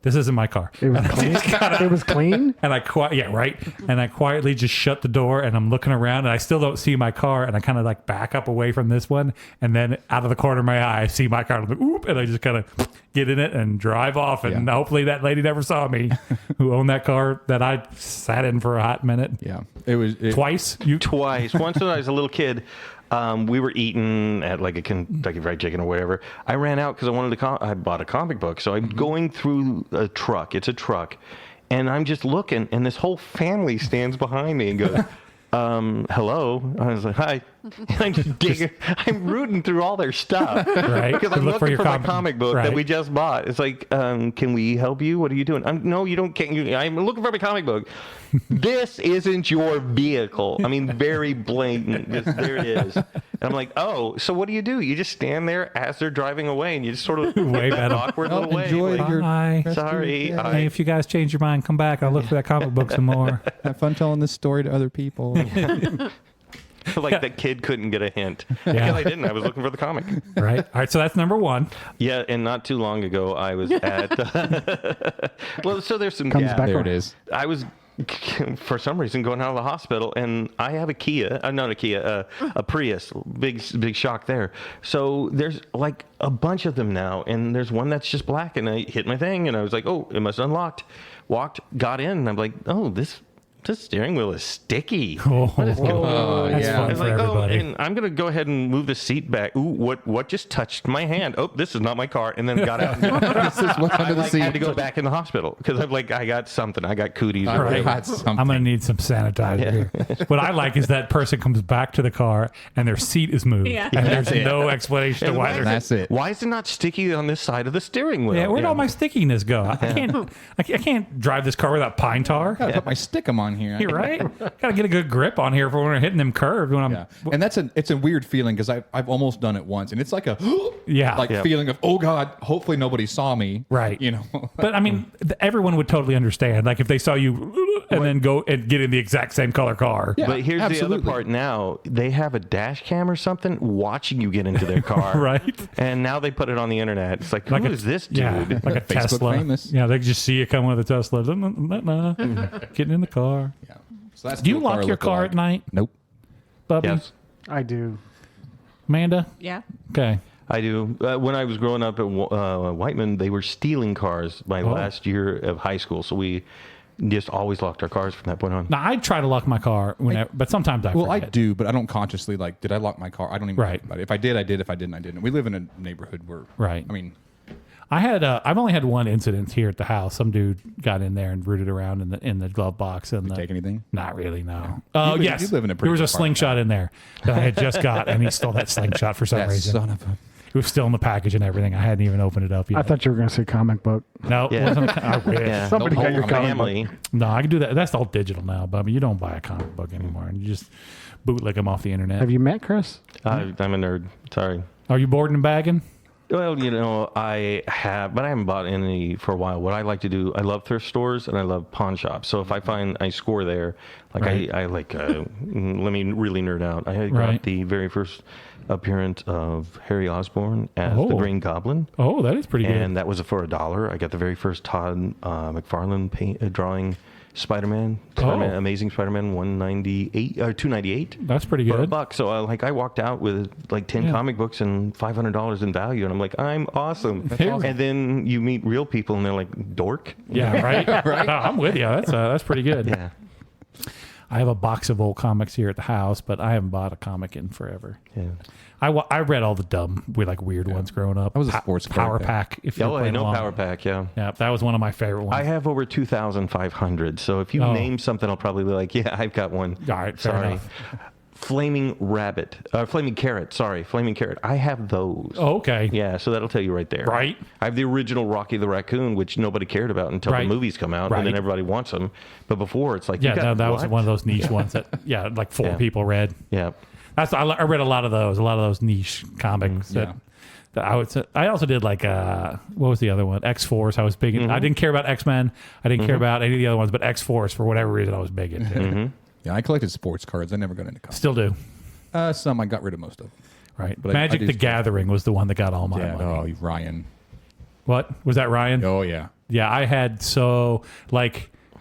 this isn't my car. It was clean. It was clean. And And I quietly just shut the door and I'm looking around and I still don't see my car, and I kind of like back up away from this one, and then out of the corner of my eye I see my car, and I'm like, oop, and I just kind of get in it and drive off, and hopefully that lady never saw me who owned that car that I sat in for a hot minute. Yeah. It was. Twice? Twice. Once when I was a little kid, we were eating at like a Kentucky Fried Chicken or whatever. I ran out because I wanted to. I bought a comic book, so I'm going through a truck. It's a truck, and I'm just looking, and this whole family stands behind me and goes, "Hello." I was like, "Hi." And I'm just digging. I'm rooting through all their stuff, Right. Because To I'm look for looking your for my comic- comic book right. that we just bought. It's like, can we help you? What are you doing? No, you don't. I'm looking for my comic book. This isn't your vehicle. I mean, very blatant. There it is. And I'm like, oh, so what do? You just stand there as they're driving away, and you just sort of Wave at 'em. awkward Oh, little wave. enjoy like, your- Hi. sorry. Hey, if you guys change your mind, come back. I'll look for that comic book some more. Have fun telling this story to other people. like that kid couldn't get a hint. Yeah. Because I didn't. I was looking for the comic. Right. All right. So that's number one. Yeah, and not too long ago, I was at. Well, so there's some Comes gas. back There around. it is. I was, for some reason, going out of the hospital, and I have a Kia, not a Kia, a Prius. Big shock there. So there's like a bunch of them now, and there's one that's just black, and I hit my thing, and I was like, oh, it must unlocked. Walked, got in, and I'm like, oh, this steering wheel is sticky. What is going on? That's yeah. fun I was for like, everybody. and I'm gonna go ahead and move the seat back. Ooh, what just touched my hand? Oh, this is not my car. And then got out. This is what's I under the like, seat. had to go back in the hospital because I'm like, I got something. I got cooties. I or whatever. got something. I'm going to need some sanitizer here. What I like is that person comes back to the car and their seat is moved. Yeah. And there's That's it. no explanation to And why they're That's it. Why is it not sticky on this side of the steering wheel? Yeah, where'd all my stickiness go? I can't drive this car without pine tar. I put my stickum on on here. You're right. Got to get a good grip on here for when we're hitting them curves. When I'm, Yeah, and it's a weird feeling because I've almost done it once, and it's like a Yeah. feeling of, oh God, hopefully nobody saw me. Right. You know. But I mean, everyone would totally understand. Like if they saw you and then go and get in the exact same color car. Yeah, But here's the absolutely. other part now. They have a dash cam or something watching you get into their car. Right. And now they put it on the internet. It's like, Like who a- is this dude? Yeah, like a Facebook Tesla. famous. Yeah, they can just see you coming with a Tesla. Getting in the car. Yeah. So that's Do you cool lock your car at night, Nope. Bubby? Yes, I do. Amanda? Yeah. Okay. I do. When I was growing up at Whiteman, they were stealing cars my last year of high school. So we just always locked our cars from that point on. Now, I try to lock my car, whenever, but sometimes I Well, I forget. do, but I don't consciously like. Did I lock my car? I don't even Right. think about it. If I did, I did. If I didn't, I didn't. We live in a neighborhood where. Right. I mean, I've only had one incident here at the house. Some dude got in there and rooted around in the glove box. And take anything? Not really, no. Oh, live- yes. you live in a pretty there was a good apartment slingshot in there that I had just got, and he stole that slingshot for some That reason. son of a. It was still in the package and everything. I hadn't even opened it up yet. I thought you were going to say comic book. No, it Yeah. wasn't. I wish. Yeah. Somebody Don't got your hold on, comic book. Family. No, I can do that. That's all digital now, Bubby. You don't buy a comic book anymore, and you just bootleg them off the internet. Have you met Chris? I'm a nerd. Sorry. Are you boarding and bagging? Well, you know, I have, but I haven't bought any for a while. What I like to do, I love thrift stores and I love pawn shops. So if I find I score there, like Right. I like, let me really nerd out. I had Right. got the very first appearance of Harry Osborn as the Oh. Green Goblin. Oh, that is pretty good. And that was for $1. I got the very first Todd McFarlane drawing Spider-Man, Amazing Spider-Man 198 or 298 That's pretty for good. $1. So I walked out with like 10 Yeah. comic books and $500 in value, and I'm like, I'm awesome. awesome. And then you meet real people, and they're like, dork. Yeah, right. right. I'm with you. That's pretty good. Yeah. I have a box of old comics here at the house, but I haven't bought a comic in forever. Yeah. I read all the dumb, weird ones growing up. I was a sports Power card Pack. If you're Oh, I playing know along. Power Pack. Yeah. Yeah, that was one of my favorite ones. I have over 2,500. So if you Oh. name something, I'll probably be like, yeah, I've got one. All right, fair Sorry. enough. Flaming Carrot. Sorry, Flaming Carrot. I have those. Oh, okay. Yeah, so that'll tell you right there. Right. I have the original Rocky the Raccoon, which nobody cared about until Right. the movies come out, Right. and then everybody wants them. But before, it's like, Yeah, you got that was what? one of those niche ones that, like four Yeah. people read. Yeah. I read a lot of those niche comics that I would say. I also did like what was the other one? X-Force. I was big. I didn't care about X-Men. I didn't care about any of the other ones, but X-Force for whatever reason I was big into. Yeah, I collected sports cards. I never got into comics. Still do. Some I got rid of most of. Right. But I Magic do the still- Gathering was the one that got all my Yeah. money. Oh, Ryan. What was that, Ryan? Oh yeah. Yeah, I had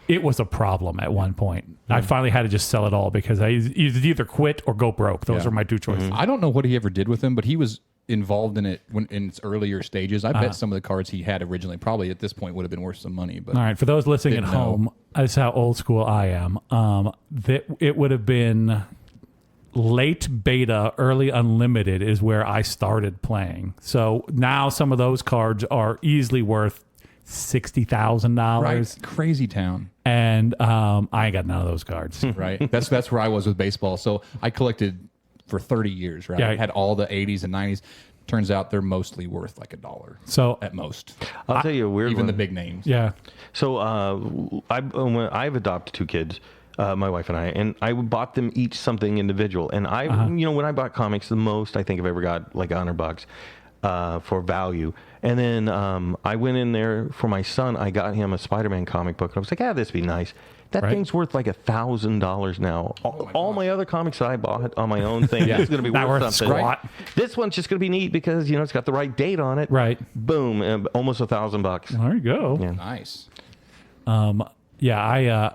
it was a problem at one point. I finally had to just sell it all because I either quit or go broke. Those Yeah. are my two choices. I don't know what he ever did with them, but he was involved in it in its earlier stages. I bet some of the cards he had originally probably at this point would have been worth some money. But All right, for those listening at Didn't know. home, this is how old school I am. It would have been late beta, early unlimited is where I started playing. So now some of those cards are easily worth $60,000, right, crazy town. and I ain't got none of those cards. Right. That's where I was with baseball. So I collected for 30 years. Right. Yeah. I had all the 80s and 90s. Turns out they're mostly worth like $1 So at most. I'll tell you a weird Even one. the big names. yeah, So I've adopted two kids, my wife and I bought them each something individual. And when I bought comics, the most I think I've ever got like $100 for value. And then I went in there for my son. I got him a Spider-Man comic book. And I was like, this would be nice. That Right. thing's worth like $1,000 now. All my other comics that I bought on my own thing is going to be Not worth worth something. squat. This one's just going to be neat because it's got the right date on it. right. Boom, almost $1,000. There you go. Yeah. Nice. Yeah,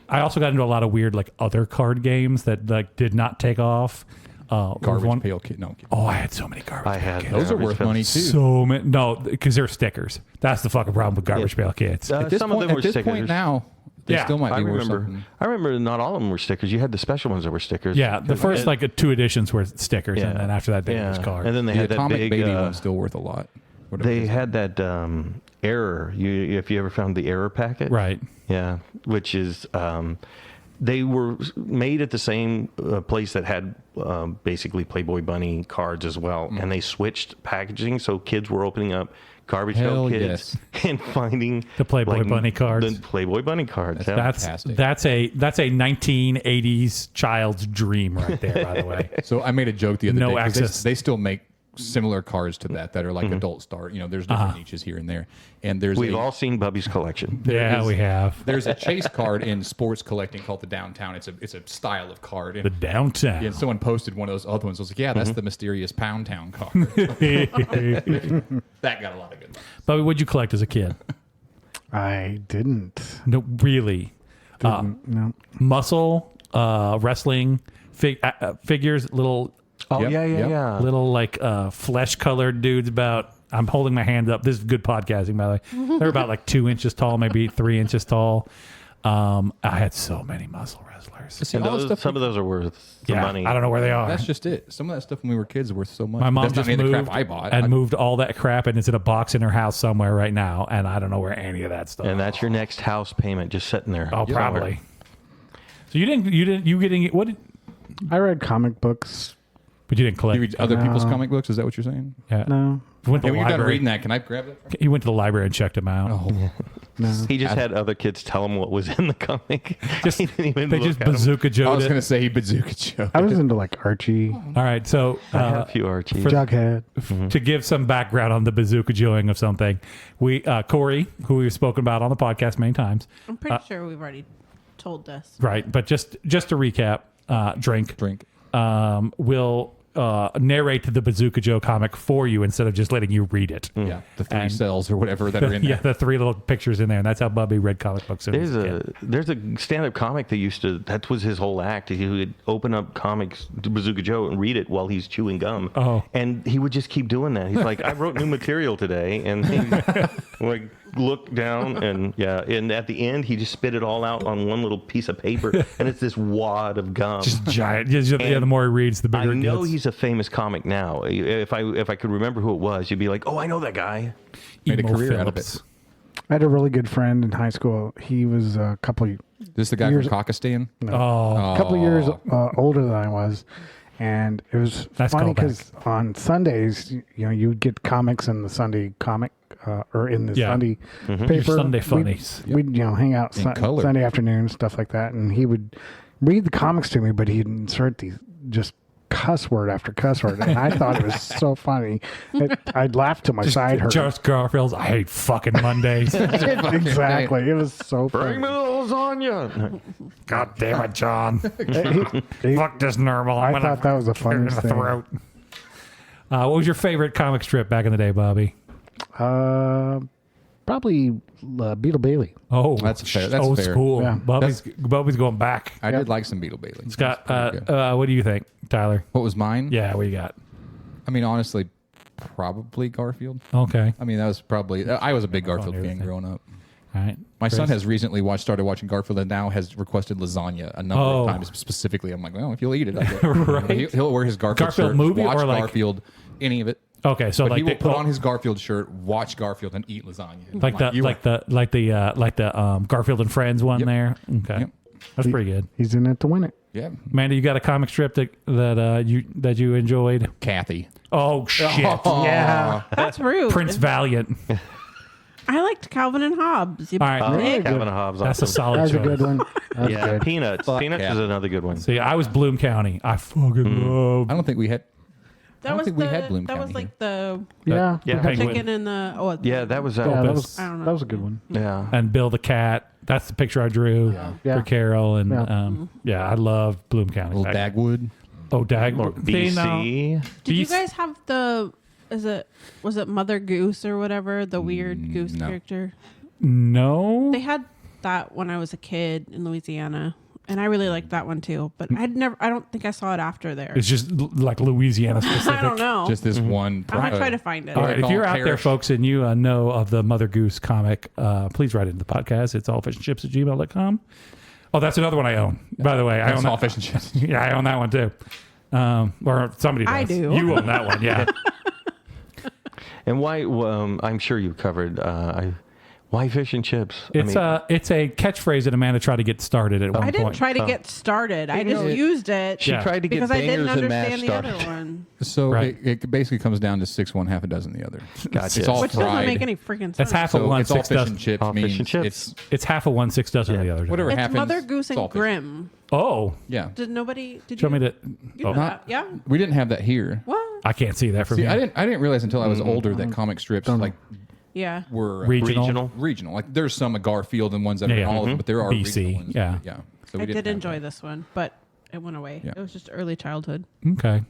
I also got into a lot of weird like other card games that like did not take off. Garbage Pail Kid. No. Oh, I had so many garbage. I had Pail Those are Garbage worth Pail. money too. So many. No, because they're stickers. That's the fucking problem with Garbage Pail Kids. At this some of point, them were at this stickers. point now, they Yeah, still might I be worth remember. something. I remember not all of them were stickers. You had the special ones that were stickers. Yeah, the first like two editions were stickers, and then after that they were just cards. And then they The had that Atomic big. Baby one's still worth a lot. Whatever it They is. had that error. If you ever found the error packet, Right. Yeah, which is they were made at the same place that had basically Playboy Bunny cards as well, and they switched packaging, so kids were opening up Garbage Hell Pail Kids and finding The Playboy Bunny cards. The Playboy Bunny cards. yeah. Fantastic. That's a 1980s child's dream right there. By the way, So I made a joke the other No day. 'Cause access. They still make similar cards to that are like adult star. You know, there's different niches here and there. And there's We've all seen Bubby's collection. yeah, we have there's a chase card in sports collecting called the Downtown. It's a style of card. And, the downtown. and someone posted one of those other ones. I was like, yeah, that's the mysterious Pound Town card. That got a lot of good. Bobby, what'd you collect as a kid? I didn't. No, really. No. Muscle, wrestling, figures, little Oh, Yep, yep. yeah. little like flesh-colored dudes about. I'm holding my hand up. This is good podcasting, by the way. They're about like 2 inches tall, maybe 3 inches tall. I had so many muscle wrestlers. See, And all the those, stuff some of those are worth the Yeah, money. I don't know where they are. That's just it. Some of that stuff when we were kids is worth so much. My mom That's not just any of moved the crap I bought. and moved all that crap, and it's in a box in her house somewhere right now, and I don't know where any of that stuff. And that's your next house payment, just sitting there. Oh, somewhere. probably. So you getting what? I read comic books. But you didn't collect. You read other people's comic books? Is that what you're saying? Yeah. No. You went to Hey, the when you're done library. reading that, can I grab that? He went to the library and checked them out. Oh, No. He just had other kids tell him what was in the comic. Just He didn't even they look just at 'em. bazooka I Joe. was going to say he Bazooka Joe. I was into like Archie, All right, so I have a few Archie. Jughead. to give some background on the bazooka Joeing of something, we Corey, who we've spoken about on the podcast many times, I'm pretty sure we've already told this. right? But just to recap, Drink will narrate the Bazooka Joe comic for you instead of just letting you read it. Yeah, the three And- cells or whatever that are in there. Yeah, the three little pictures in there, and that's how Bubby read comic books. There's a stand-up comic that was his whole act. He would open up comics to Bazooka Joe and read it while he's chewing gum. Oh. And he would just keep doing that. He's like, I wrote new material today, and he like look down and at the end he just spit it all out on one little piece of paper, and it's this wad of gum. just giant. The more he reads, the I bigger it know gets. he's a famous comic now. If I could remember who it was, you'd be like, oh, I know that guy. Made a Emo career out of Phillips. it. I had a really good friend in high school. He was a couple This is the guy Years- from Kakistan? Oh, years older than I was, and it was Nice funny callback. because on Sundays, you would get comics in the Sunday comic or in the Yeah. Sunday Your paper. Sunday funnies. We'd hang out In color. Sunday afternoon, stuff like that, and he would read the comics to me, but he'd insert these just cuss word after cuss word, and I thought it was so funny. I'd laugh till my side hurt. Josh Garfield's I hate fucking Mondays. Exactly, it was so funny. Bring me the lasagna. God damn it, John. He- Fuck this normal. I thought that was the tear it in funniest the thing. throat. What was your favorite comic strip back in the day, Bobby? Probably Beetle Bailey. Oh, That's fair. That's old fair. school. Yeah. Bobby's going back. I did like some Beetle Bailey. Scott, That's pretty good. what do you think, Tyler? What was mine? Yeah, what do you got? I mean, honestly, probably Garfield. Okay. I mean, that was probably. I was a big Garfield fan everything. growing up. All right. My son Chris? has recently started watching Garfield and now has requested lasagna a number Oh. of times specifically. I'm like, well, if you'll eat it, I get Right. He'll wear his Garfield Garfield shirt, movie watch or like- Garfield, any of it. Okay, so But like he will the, put on his Garfield shirt, watch Garfield, and eat lasagna. like I'm the Garfield and Friends one Yep. there. Okay, Yep. that's pretty good. He's in it to win it. yeah, Amanda, you got a comic strip that you enjoyed? Kathy. Oh shit! Yeah. That's rude. Prince Valiant. I liked Calvin and Hobbes. You All right. pig. Calvin and Hobbes. That's a awesome. solid That was a choice. good one. That was Yeah, good. Peanuts. Fuck Peanuts yeah. is another good one. See, I was Bloom County. I fucking love. I don't think we had. That don't was think we had Bloom That was County like the Yeah. Yeah. Penguin. chicken and the Yeah, that was Yeah, that Opus. was I don't know. that was a good one. yeah. And Bill the Cat. That's the picture I drew Yeah. for Carol. And Yeah. I love Bloom County. Little Dagwood. Oh, Dag. Or See, now- BC. Did you Beast- guys have was it Mother Goose or whatever, the weird goose no. character? No. They had that when I was a kid in Louisiana, and I really liked that one too. But I don't think I saw it after there. It's just like Louisiana specific. I don't know. Just this one. I'm gonna try to find it. All right, if call you're it out there, Parrish. folks, and you know of the Mother Goose comic, please write into the podcast. It's allfishandchips@gmail.com. Oh, that's another one I own. By the way, I own Small that. fish and chips. Yeah, I own that one too. Or somebody does. I do. You own that one, yeah. And why? I'm sure you've covered. Why fish and chips? It's a catchphrase that Amanda tried to get started at one I point. didn't try to get started. I just know, used it She Yeah. tried to get because I didn't bangers and mash understand the started. other one. So Right. it basically comes down to 6 one, half a dozen the other. Gotcha. It's all Which fried. doesn't make any freaking sense. That's half So of one, it's all 6 fish dozen. and chips. All fish means and chips. It's It's half of 1, 6 dozen of the other. whatever It's happens. Mother Goose it's all and fish. Grimm. Oh, Yeah. Did nobody? Did show you? me that. You know Oh, that? Yeah. We didn't have that here. What? I can't see that from See, here. I didn't realize until I was older that comic strips like Yeah. were Regional. Regional. Like there's some at Garfield and ones that are Yeah, in yeah. all of them, but there are BC, regional ones. yeah. Yeah. So we I didn't did have enjoy that. this one, but it went away. Yeah. It was just early childhood. Okay.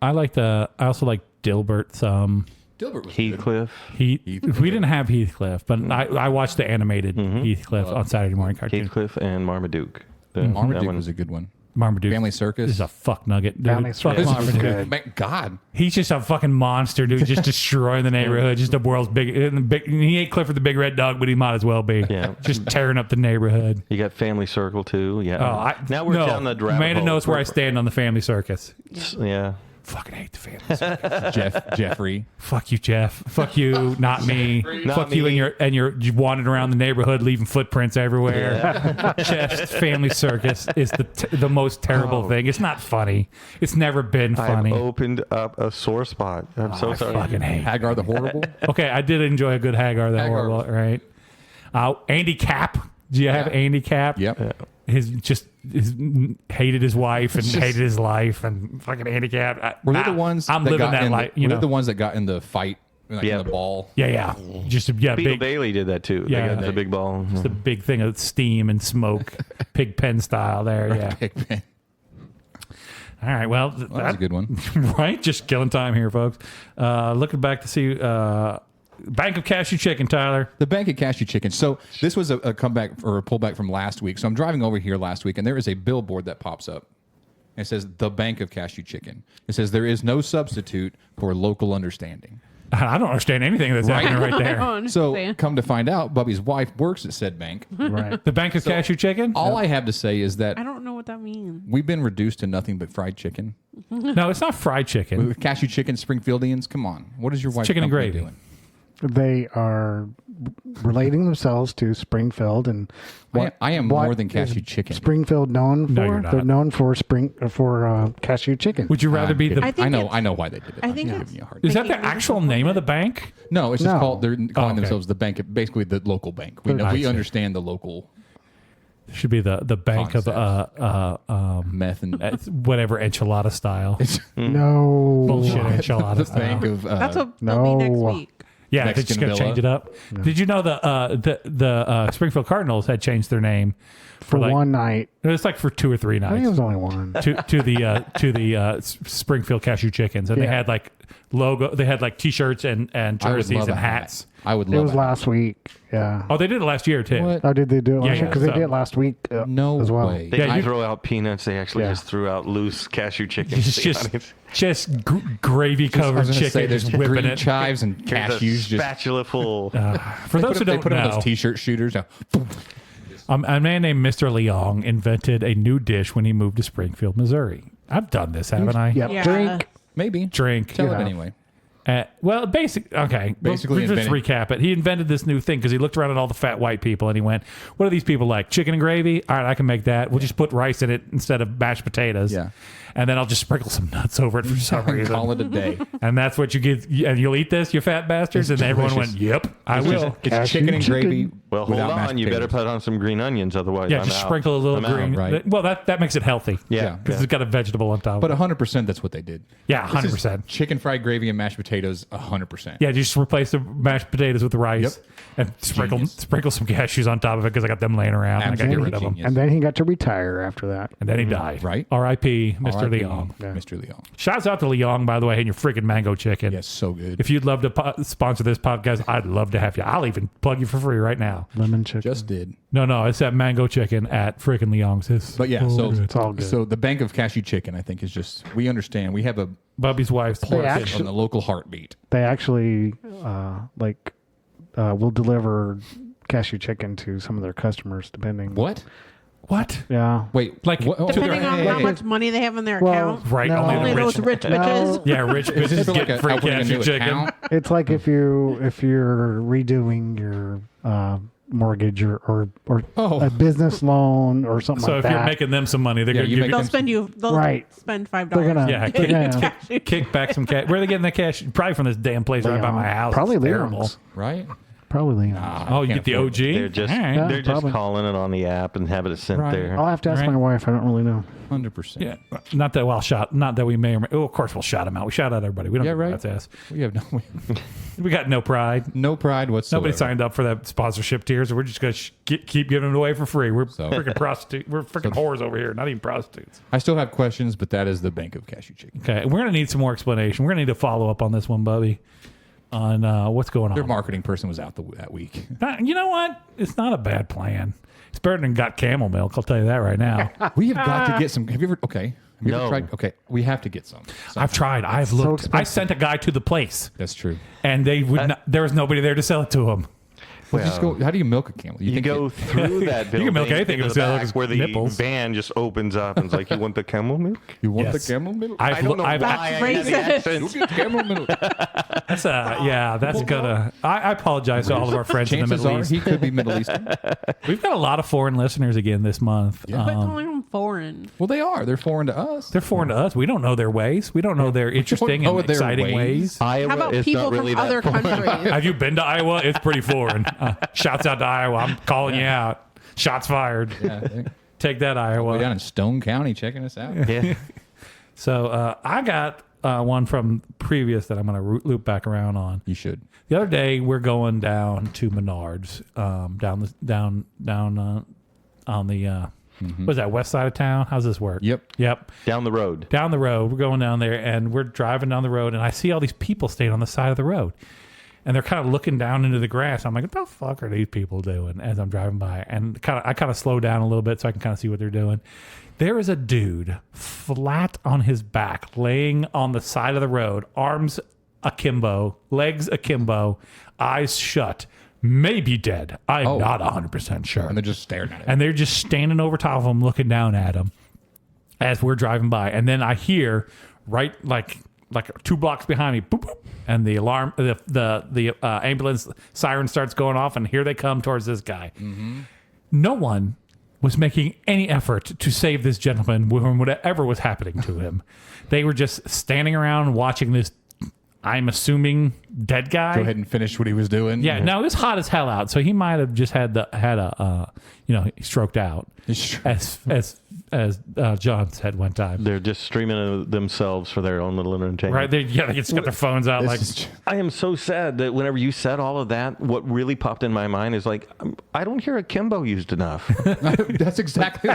I also like Dilbert some. Dilbert was good. Heathcliff. We Heathcliff. didn't have Heathcliff, but I watched the animated Heathcliff on Saturday morning cartoon. Heathcliff and Marmaduke. Marmaduke That one was a good one. Marmaduke Family Circus. is a fuck nugget. Dude. Family Fuck Circus is Marmaduke. good. Man, God. He's just a fucking monster, dude. Just destroying the neighborhood. Just the world's big. He ain't Clifford the Big Red Dog, but he might as well be. Yeah. Just tearing up the neighborhood. You got Family Circle too. Yeah. Now we're no, down the rabbit Amanda hole. knows where I stand on the Family Circus. Yeah. Fucking hate the Family Circus. Jeffrey. Fuck you, Jeff. Fuck you, not me. Not Fuck you me. and you're wandering around the neighborhood, leaving footprints everywhere. Jeff's Family Circus is the most terrible thing. It's not funny. It's never been funny. I've opened up a sore spot. I'm so I sorry. fucking hate. Hagar the Horrible. Okay, I did enjoy a good Hagar. That Hagar. horrible, right? Andy Capp. Do you have Yeah. Andy Capp? Yep. His hated his wife and hated his life and fucking Andy Capp. Were they the ones I'm that living got that in life. were they the ones that got in the fight, like Yeah. in the ball? Yeah. Just Beetle big. Bailey did that too. Yeah. They got the big ball. Just a big thing of steam and smoke, pig pen style. There, yeah. Pigpen. All right. Well, That was a good one. right? Just killing time here, folks. Looking back to see Bank of Cashew Chicken, Tyler. The Bank of Cashew Chicken. So this was a comeback or a pullback from last week. So I'm driving over here last week, and there is a billboard that pops up. It says the Bank of Cashew Chicken. It says there is no substitute for local understanding. I don't understand anything that's happening right there. So come to find out, Bubby's wife works at said bank. Right. The Bank of Cashew Chicken? All I have to say is that I don't know what that means. we've been reduced to nothing but fried chicken. No, it's not fried chicken. With cashew chicken, Springfieldians, come on. What is your wife chicken and company gravy. doing? They are relating themselves to Springfield and I am what more than is cashew chicken. Springfield known for? No, you're not. They're known for cashew chicken. Would you rather be the? I think I know why they did it. I think I'm it's- giving you a hard Is time. that the Making actual noise name of of the bank? No, it's just No. called. They're calling okay. themselves the bank, basically the local bank. We know I we see. understand the local Should be the bank of meth and whatever enchilada style. No. Bullshit enchilada the style. bank of. That's what they'll be next No. week. Yeah, they're Mexican just gonna Villa. change it up. Did you know the Springfield Cardinals had changed their name For like, one night. It was like for 2 or 3 I think it nights was only one. to the Springfield Cashew Chickens, and they Yeah. had like logo. They had like T-shirts and I would jerseys love and a hat. hats. I would It love was a hat. last week. Yeah. Oh, they did it last year too. What? Oh, did they do it last Yeah, year? Because so- they did it last week No as well. way. They Yeah, didn't you- throw out peanuts. They actually Yeah. just threw out loose cashew chickens. Just gravy I covered was gonna chicken, say, there's just whipping green it. chives and Here's a cashews. Just spatula full. For those who they don't put them in know, those T-shirt shooters. Now, a man named Mr. Leong invented a new dish when he moved to Springfield, Missouri. I've done this, haven't I? Yep. Yeah. Drink. maybe Drink. Tell Yeah. it anyway. Well, okay. Basically Let's just invented- recap it. He invented this new thing because he looked around at all the fat white people and he went, "What do these people like? Chicken and gravy? All right, I can make that. We'll just put rice in it instead of mashed potatoes. Yeah. and then I'll just sprinkle some nuts over it for some Call reason. it a day. And that's what you get. And you'll eat this, you fat bastards." It's and everyone delicious. went, "Yep, I It's will." It's Cashew chicken and chicken. gravy. Well, hold without mashed on. You better potatoes. put on some green onions, otherwise Yeah, I'm just out. sprinkle a little I'm out. green. right. Well, that makes it healthy. Yeah. because it's got a vegetable on top. But of it. 100%, that's what they did. Yeah, This is 100%. Chicken fried gravy and mashed potatoes, 100%. Yeah, just replace the mashed potatoes with the rice Yep. and sprinkle Genius. some cashews on top of it because I got them laying around. And I got to get Absolutely rid of them. genius. And then he got to retire after that. And then he died. Right. R.I.P. Mr. R.I.P. Leong. Mr. Leong. Shouts out to Leong, by the way, and your freaking mango chicken. Yes, so good. If you'd love to sponsor this podcast, I'd love to have you. I'll even plug you for free right now. Lemon chicken. Just did. No, it's that mango chicken at freaking Leong's. It's But yeah, so good. It's all good. So the Bank of Cashew Chicken, I think, is just we understand. We have a Bubby's wife's portion actually- on the local heartbeat. They actually will deliver cashew chicken to some of their customers, depending. What? What? Yeah. Wait, Like, what? to their- Depending on how much money they have in their Well, account. Right. No. Only Only the rich. those rich bitches. Yeah, rich Is this bitches for like get a free opening a cashew new chicken. account? It's like if you're redoing your mortgage or Oh. a business loan or something So like if that. you're making them some money, they're Yeah, going to you give make you They'll spend you. They'll Right. spend $5. They're gonna- yeah, they're gonna- kick back some cash. Where are they getting the cash? Probably from this damn place right by my house. Probably It's terrible. Leon's. Right? Probably Leon's. Oh, you Can't get the afford OG? They're just All right. Yeah. they're just probably. calling it on the app and having it sent Right. there. I'll have to ask Right. my wife. I don't really know. 100%. Yeah, not that well shot. Not that we may or may. Oh, of course we'll shout him out. We shout out everybody. We don't. Yeah, give right. rat's ass. We have We got no pride. no pride whatsoever. Nobody signed up for that sponsorship tier, so we're just gonna keep giving it away for free. We're So- freaking prostitutes. We're freaking whores over here. Not even prostitutes. I still have questions, but that is the Bank of Cashew Chicken. Okay, we're gonna need some more explanation. We're gonna need to follow up on this one, Bubby, on what's going Their on. marketing person was out that week. You know what? It's not a bad plan. It's better than got camel milk. I'll tell you that right now. We have got to get some. Have you ever? Okay. Have you ever No. tried? Okay, we have to get some. I've tried. I've so looked. I expensive. sent a guy to the place, That's true. and they would not. There was nobody there to sell it to him. Well, just go. How do you milk a camel? You think go it- through that building. You can milk anything into if the it's got back where the nipples. van just opens up and it's like, you want the camel milk? you want Yes. the camel milk? I've, I don't know I've, why That's I had the racist. accent. You get camel milk. That's yeah, that's gonna. I apologize to all of our friends in the Chances Middle are East. he could be Middle Eastern. We've got a lot of foreign listeners again this month. Quit calling them foreign. Well, they are. They're foreign to us. They're foreign to us. We don't know their ways. We don't know their interesting know and their exciting ways. ways. Iowa How about is people not really from that other far. countries? Have you been to Iowa? It's pretty foreign. Shouts out to Iowa. I'm calling you out. Shots fired. Yeah, they're Take that, way Iowa. down in Stone County checking us out. Yeah. So I got one from previous that I'm going to loop back around on. You should. The other day we're going down to Menards, down on the what's that, west side of town? How's this work? Yep. Down the road. Down the road. We're going down there, and we're driving down the road, and I see all these people staying on the side of the road, and they're kind of looking down into the grass. I'm like, what the fuck are these people doing? As I'm driving by, and I kind of slow down a little bit so I can kind of see what they're doing. There is a dude flat on his back, laying on the side of the road, arms akimbo, legs akimbo, eyes shut, maybe dead. I'm Oh. not 100% sure. And they're just staring at it. And they're just standing over top of him, looking down at him as we're driving by. And then I hear right like 2 blocks behind me, boop, boop, and the alarm, the ambulance siren starts going off, and here they come towards this guy. No one was making any effort to save this gentleman from whatever was happening to him. They were just standing around watching this, I'm assuming, dead guy. Go ahead and finish what he was doing. Yeah, no, it was hot as hell out, so he might have just had a he stroked out, as John said one time. They're just streaming themselves for their own little entertainment. Right, they just got their phones out like. I am so sad that whenever you said all of that, what really popped in my mind is like, I don't hear akimbo used enough. That's exactly.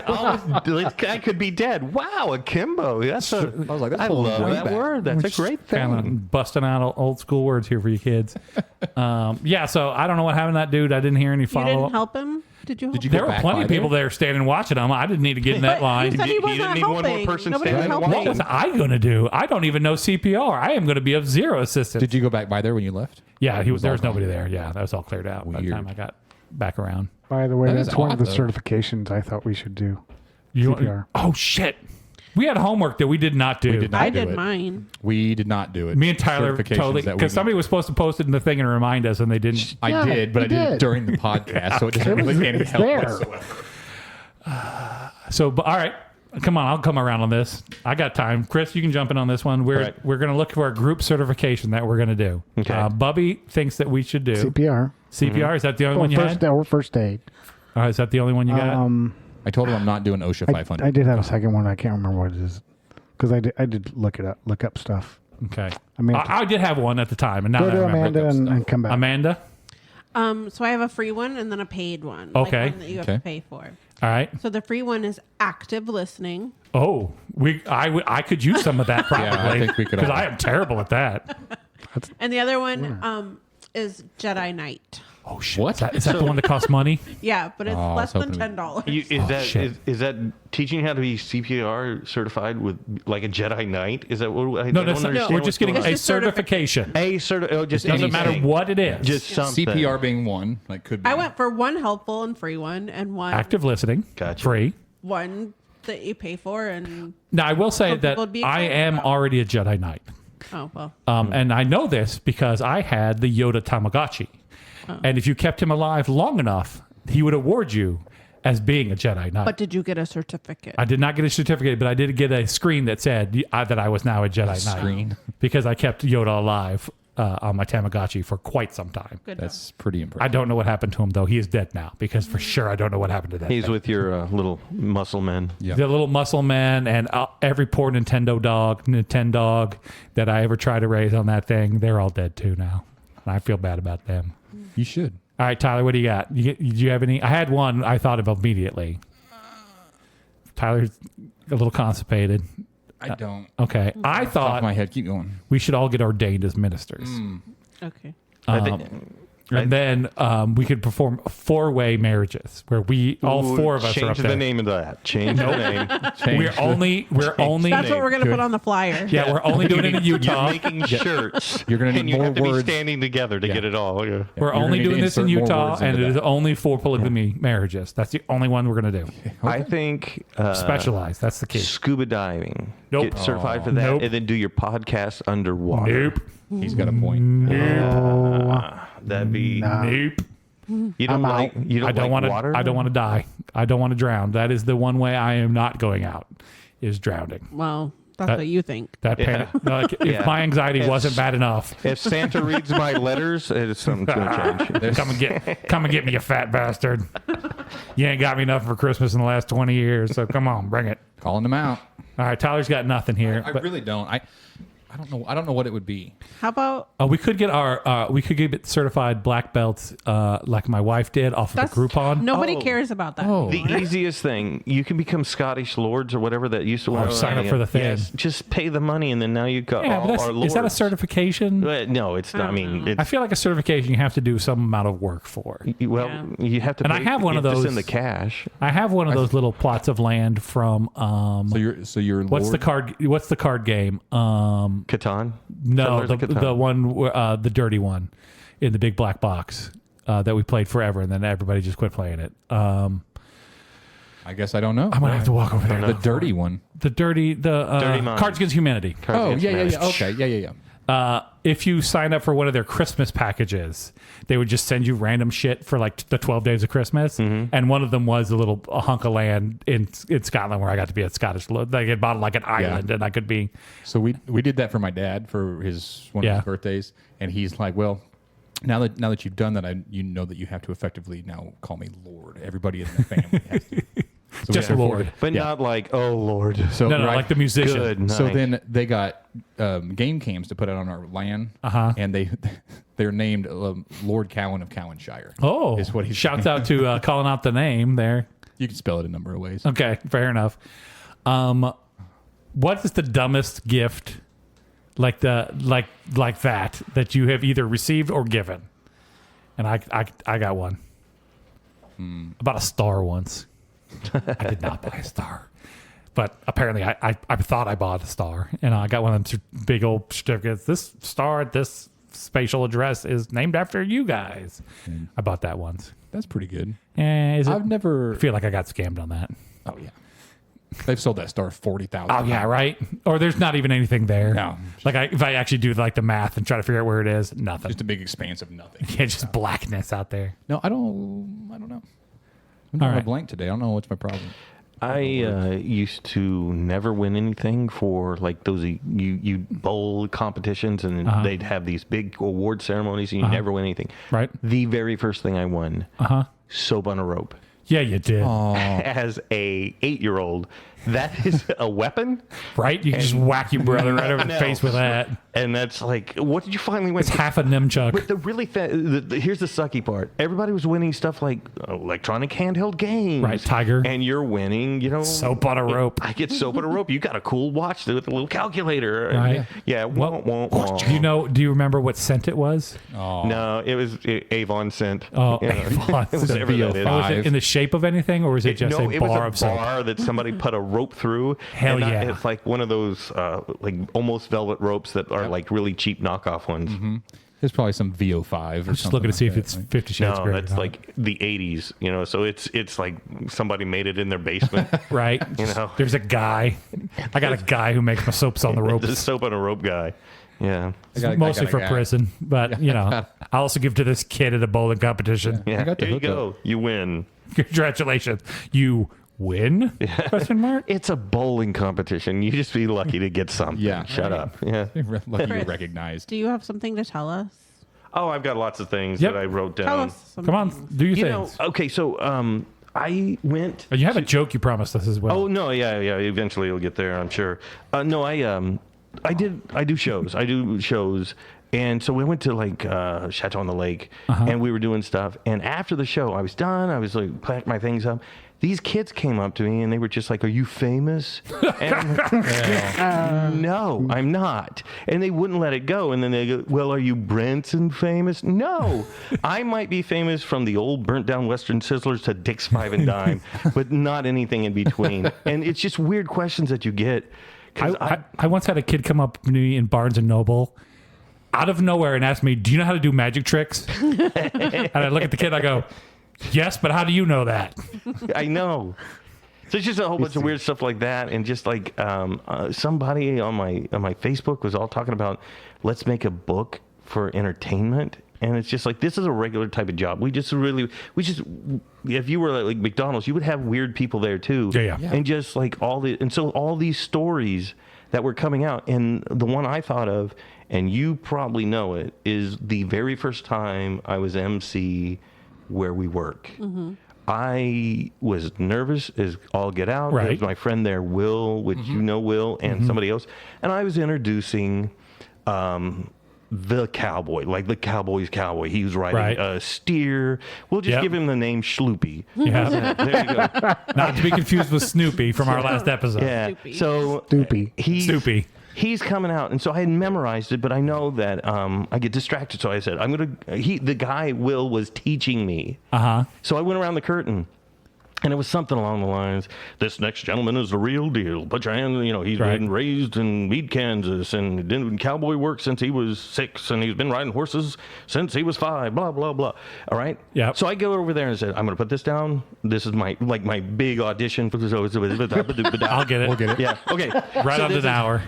This guy could be dead. Wow, akimbo. That's I was like, that's I pulling love way that back. word. That's a great Kind thing. of busting out old school words here for you kids. Yeah, so I don't know what happened to that dude. I didn't hear any You follow didn't up. help him? Did you help you him? There go were back plenty by of people there standing watching him. I didn't need to get in that But line. you said he He wasn't didn't need one more helping. person Nobody was standing helping. What was I going to do? I don't even know CPR. I am going to be of zero assistance. Did you go back by there when you left? Yeah, there was all nobody there. Yeah, that was all cleared out by the Weird. time I got back around. By the way, That is that's one of odd, the though. certifications I thought we should do. You CPR. Oh shit! We had homework that we did not do. We did not I do did it. mine. We did not do it. Me and Tyler Certifications totally, that we because somebody need. was supposed to post it in the thing and remind us, and they didn't. I Yeah, did, but I you did it did. during the podcast, so it doesn't It was- really any it's help there. whatsoever. So, but all right, come on, I'll come around on this. I got time. Chris, you can jump in on this one. We're Right. we're going to look for a group certification that we're going to do. Okay. Bubby thinks that we should do CPR. CPR. Is that the only Or one you first, had? or first aid. Is that the only one you got? I told him I'm not doing OSHA 500. I did have a second one. I can't remember what it is because I did look up stuff. Okay. I mean, I did have one at the time, and now go that I to remember. Amanda and come back. Amanda. So I have a free one and then a paid one. Okay. Like one that you have Okay. to pay for. All right. So the free one is active listening. Oh, I could use some of that probably. I think we could all- because I am terrible at that. And the other one is Jedi Knight. Oh shit! What? Is that the one that costs money? Yeah, but it's Oh, I less was than hoping $10. Is that shit. is that teaching you how to be CPR certified with like a Jedi Knight? Is that what? I No, don't that's not, understand we're what's just getting going a It's just certification. just Doesn't matter anything. what it is. Just something. CPR being one, like could be. I went for one helpful and free one, and one Active listening, Gotcha. free. one that you pay for. And Now I will say For that people to be I excited am about. already a Jedi Knight, oh well, and I know this because I had the Yoda Tamagotchi, and if you kept him alive long enough, he would award you as being a Jedi Knight. but did you get a certificate? I did not get a certificate, but I did get a screen that said that I was now a Jedi Knight screen? because I kept Yoda alive on my Tamagotchi for quite some time. Good That's pretty impressive. I don't know what happened to him though. He is dead now because for sure I don't know what happened to that. He's thing. with your little muscle men. Yeah. The little muscle man and every poor Nintendo dog that I ever tried to raise on that thing, they're all dead too now. And I feel bad about them. You should. All right, Tyler, what do you got? Do you have any? I had one I thought of immediately. Tyler's a little constipated. I don't. Okay. I Off my thought head. Keep going. we should all get ordained as ministers. Okay. I think, And then we could perform 4-way marriages where all four of us are up change the there. name of that. Change the name. We're only That's what we're gonna put on the flyer. yeah, we're only doing it in Utah. You're making shirts. You're gonna need and you more have to words. be standing together to get it all. Yeah. We're You're only gonna need doing to this in insert more Utah, words and into it is that. only for polygamy marriages. That's the only one we're going to do. I think Specialized. That's the key. scuba diving. Nope. Get certified for that, Nope. and then do your podcast underwater. Nope. He's got a point. That'd be. Nope. You don't I'm like. out. You don't I don't like want to. water. I don't want to die. I don't want to drown. That is the one way I am not going out. Is drowning. Well, that's That- what you think. That panic. Like, if Yeah. my anxiety It's- wasn't bad enough, If Santa reads my letters, something's gonna change. come and get me, you fat bastard. You ain't got me nothing for Christmas in the last 20 years, so come on, bring it. Calling him out. All right, Tyler's got nothing here. I but, really don't. I don't know. I don't know what it would be. How about we could get get certified black belts like my wife did off of that's the Groupon. Nobody Oh. cares about that. Oh. The anymore. easiest thing, you can become Scottish lords or whatever that used to. sign up for the thing. Yes, just pay the money and then now you got Yeah, all but our that's, lords. is that a certification? No, it's not. I mean, I it's, feel like a certification you have to do some amount of work for. well, Yeah. you have to. And pay, I have one of you have to those- Send the cash. I have one of those little plots of land from So you're what's Lord? the card game? Catan. No, Settlers of Catan. the one the dirty one in the big black box that we played forever, and then everybody just quit playing it. I guess I don't know. I might have to walk over there. The dirty one. The dirty Dirty Minds. Cards Against Humanity. Oh yeah. Okay. Yeah. If you sign up for one of their Christmas packages, they would just send you random shit for like the 12 days of Christmas. Mm-hmm. And one of them was a hunk of land in Scotland where I got to be a Scottish lord. Like it bought like an island, and I could be. So we did that for my dad for one of Yeah. his birthdays, and he's like, well. Now that you've done that, you know that you have to effectively now call me Lord. Everybody in the family has to. So Just therefore- Lord. But Yeah. not like, oh Lord. So No, right, like the musician. Good. So night. then they got game cams to put out on our land, and they're named Lord Cowan of Cowanshire. Oh, is what he shouts out to calling out the name there. You can spell it a number of ways. Okay, fair enough. What is the dumbest gift like that you have either received or given? And I got one. I bought a star once. I did not buy a star. But apparently I thought I bought a star. And I got one of them big old certificates. This star at this spatial address is named after you guys. I bought that once. That's pretty good. Is it? I've never. I feel like I got scammed on that. Oh yeah, they've sold that star 40,000. Oh yeah, right. Or there's not even anything there. No. Like if I actually do like the math and try to figure out where it is, nothing. Just a big expanse of nothing. Yeah, just blackness out there. No, I don't know. I'm All drawing right. a blank today. I don't know what's my problem. I used to never win anything for like those you bowl competitions, and they'd have these big award ceremonies, and you never win anything. Right. The very first thing I won, soap on a rope. Yeah, you did. As a 8-year-old, that is a weapon? Right? You can just whack your brother right over the No. face with that. And that's like, what did you finally win? It's half a Nimchuk. But the really here's the sucky part. Everybody was winning stuff like electronic handheld games. Right, Tiger. And you're winning, Soap on a rope. I get soap on a rope. You got a cool watch with a little calculator. Right. Yeah. Well, wah. do you remember what scent it was? Oh, No, it was Avon scent. Oh, Yeah. Avon. Whatever that is. Oh, was it in the shape of anything, or was it just No, a it bar was of a soap? bar that somebody put a rope through. Hell and yeah. It's like one of those like almost velvet ropes that are like really cheap knockoff ones. there's probably some VO5 or Just something. looking to see like if it's that, right? 50 Shades No, Grey. that's or not. like the 80s, so it's like somebody made it in their basement. Right. know. There's a guy. I got a guy who makes my soaps on the The ropes. soap on a rope guy. Yeah. Mostly got a for guy. prison, but I also give to this kid at a bowling competition. Yeah. got the There you hookup. go. You win. Congratulations, you win? Question mark. It's a bowling competition. You just be lucky to get some. Yeah. Shut up. Yeah. Lucky you Chris. recognized. Do you have something to tell us? Oh, I've got lots of things Yep. that I wrote down. Tell us something. Come on, do your things. Okay, so I went. You have a joke you promised us as well. Oh no, yeah. Eventually, it'll get there, I'm sure. No, I do shows. And so we went to like Chateau on the Lake, and we were doing stuff. And after the show, I was done. I was like packed my things up. These kids came up to me and they were just like, "Are you famous?" And I'm like, no, I'm not. And they wouldn't let it go. And then they go, "Well, are you Branson famous?" No, I might be famous from the old burnt down Western Sizzlers to Dick's Five and Dime, but not anything in between. And it's just weird questions that you get. 'Cause I once had a kid come up to me in Barnes and Noble out of nowhere and ask me, "Do you know how to do magic tricks?" And I look at the kid and I go, "Yes, but how do you know that?" I know. So it's just a whole bunch of weird stuff like that, and just like somebody on my Facebook was all talking about, let's make a book for entertainment, and it's just like this is a regular type of job. We just if you were like McDonald's, you would have weird people there too. Yeah. And just like all these stories that were coming out, and the one I thought of, and you probably know it, is the very first time I was MC where we work. I was nervous as all get out. Right. There was my friend there, Will, which you know Will, and somebody else. And I was introducing the cowboy, like the cowboy's cowboy. He was riding Right. a steer. We'll just Yep. give him the name Schloopy. Yeah. There you go. Not to be confused with Snoopy from our last episode. Yeah. Snoopy. So Stoopy. Snoopy. He's coming out, and so I had memorized it, but I know that I get distracted. So I said, the guy Will was teaching me. So I went around the curtain, and it was something along the lines, "This next gentleman is the real deal. Put your hand, he's Right. been raised in Meade, Kansas, and did cowboy work since he was 6, and he's been riding horses since he was 5, blah, blah, blah." All right? Yep. So I go over there and said, "I'm going to put this down. This is my big audition for this." I'll get it. We'll get it. Yeah. Okay. Right So on this an is- hour.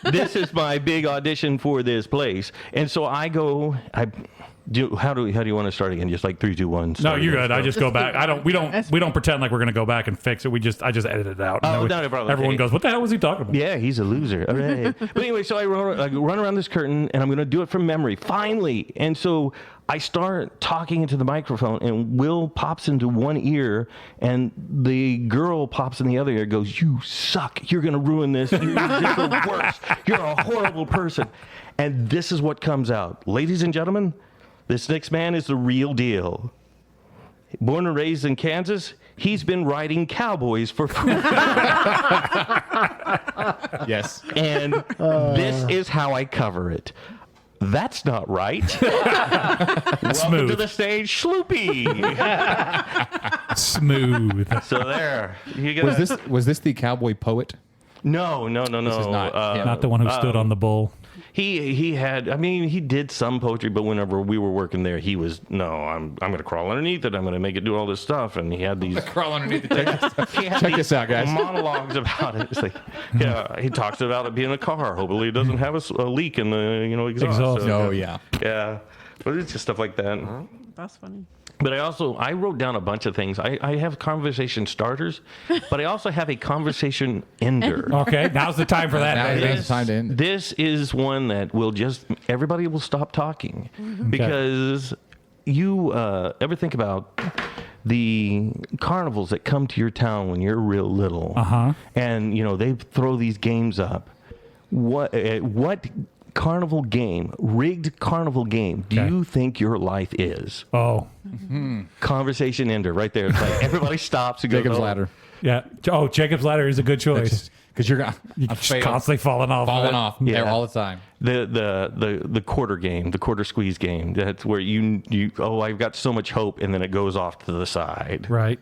This is my big audition for this place. And so I go, how do you want to start again? Just like 3, 2, 1. No, start you're again. good. I just go back. We don't pretend like we're gonna go back and fix it. I just edit it out. Oh, And no problem. Everyone Okay. goes, "What the hell was he talking about?" Yeah, he's a loser. All right. But anyway, so I run around this curtain, and I'm going to do it from memory, finally. And so I start talking into the microphone, and Will pops into one ear, and the girl pops in the other ear, goes, "You suck. You're going to ruin this. You're the worst. You're a horrible person." And this is what comes out. Ladies and gentlemen, this next man is the real deal. Born and raised in Kansas, he's been riding cowboys for 4 Yes. and this is how I cover it. That's not right. Welcome Smooth. to the stage, Schloopy. Smooth. So there. You got Was this the cowboy poet? No. This is not him. Not the one who stood on the bull. He had. I mean, he did some poetry, but whenever we were working there, he was I'm going to crawl underneath it. I'm going to make it do all this stuff, and he had these. Crawl underneath the table. He had Check these this out, guys. monologues about it. It's like, yeah, he talks about it being a car. Hopefully, it doesn't have a leak in the exhaust. Exhaust. Oh, yeah. Yeah, but it's just stuff like that. That's funny. But I wrote down a bunch of things. I have conversation starters, but I also have a conversation ender. Okay, now's the time for that. Now baby. it's time to end. This is one that everybody will stop talking because you ever think about the carnivals that come to your town when you're real little, and they throw these games up. What carnival game, rigged carnival game, do you think your life is? Oh, Conversation ender right there. It's like everybody stops and goes, Jacob's Ladder. yeah. Oh, Jacob's Ladder is a good choice. Because you're Just constantly falling off. of falling it. off Yeah. there all the time. The quarter game, the quarter squeeze game. That's where you I've got so much hope, and then it goes off to the side. Right.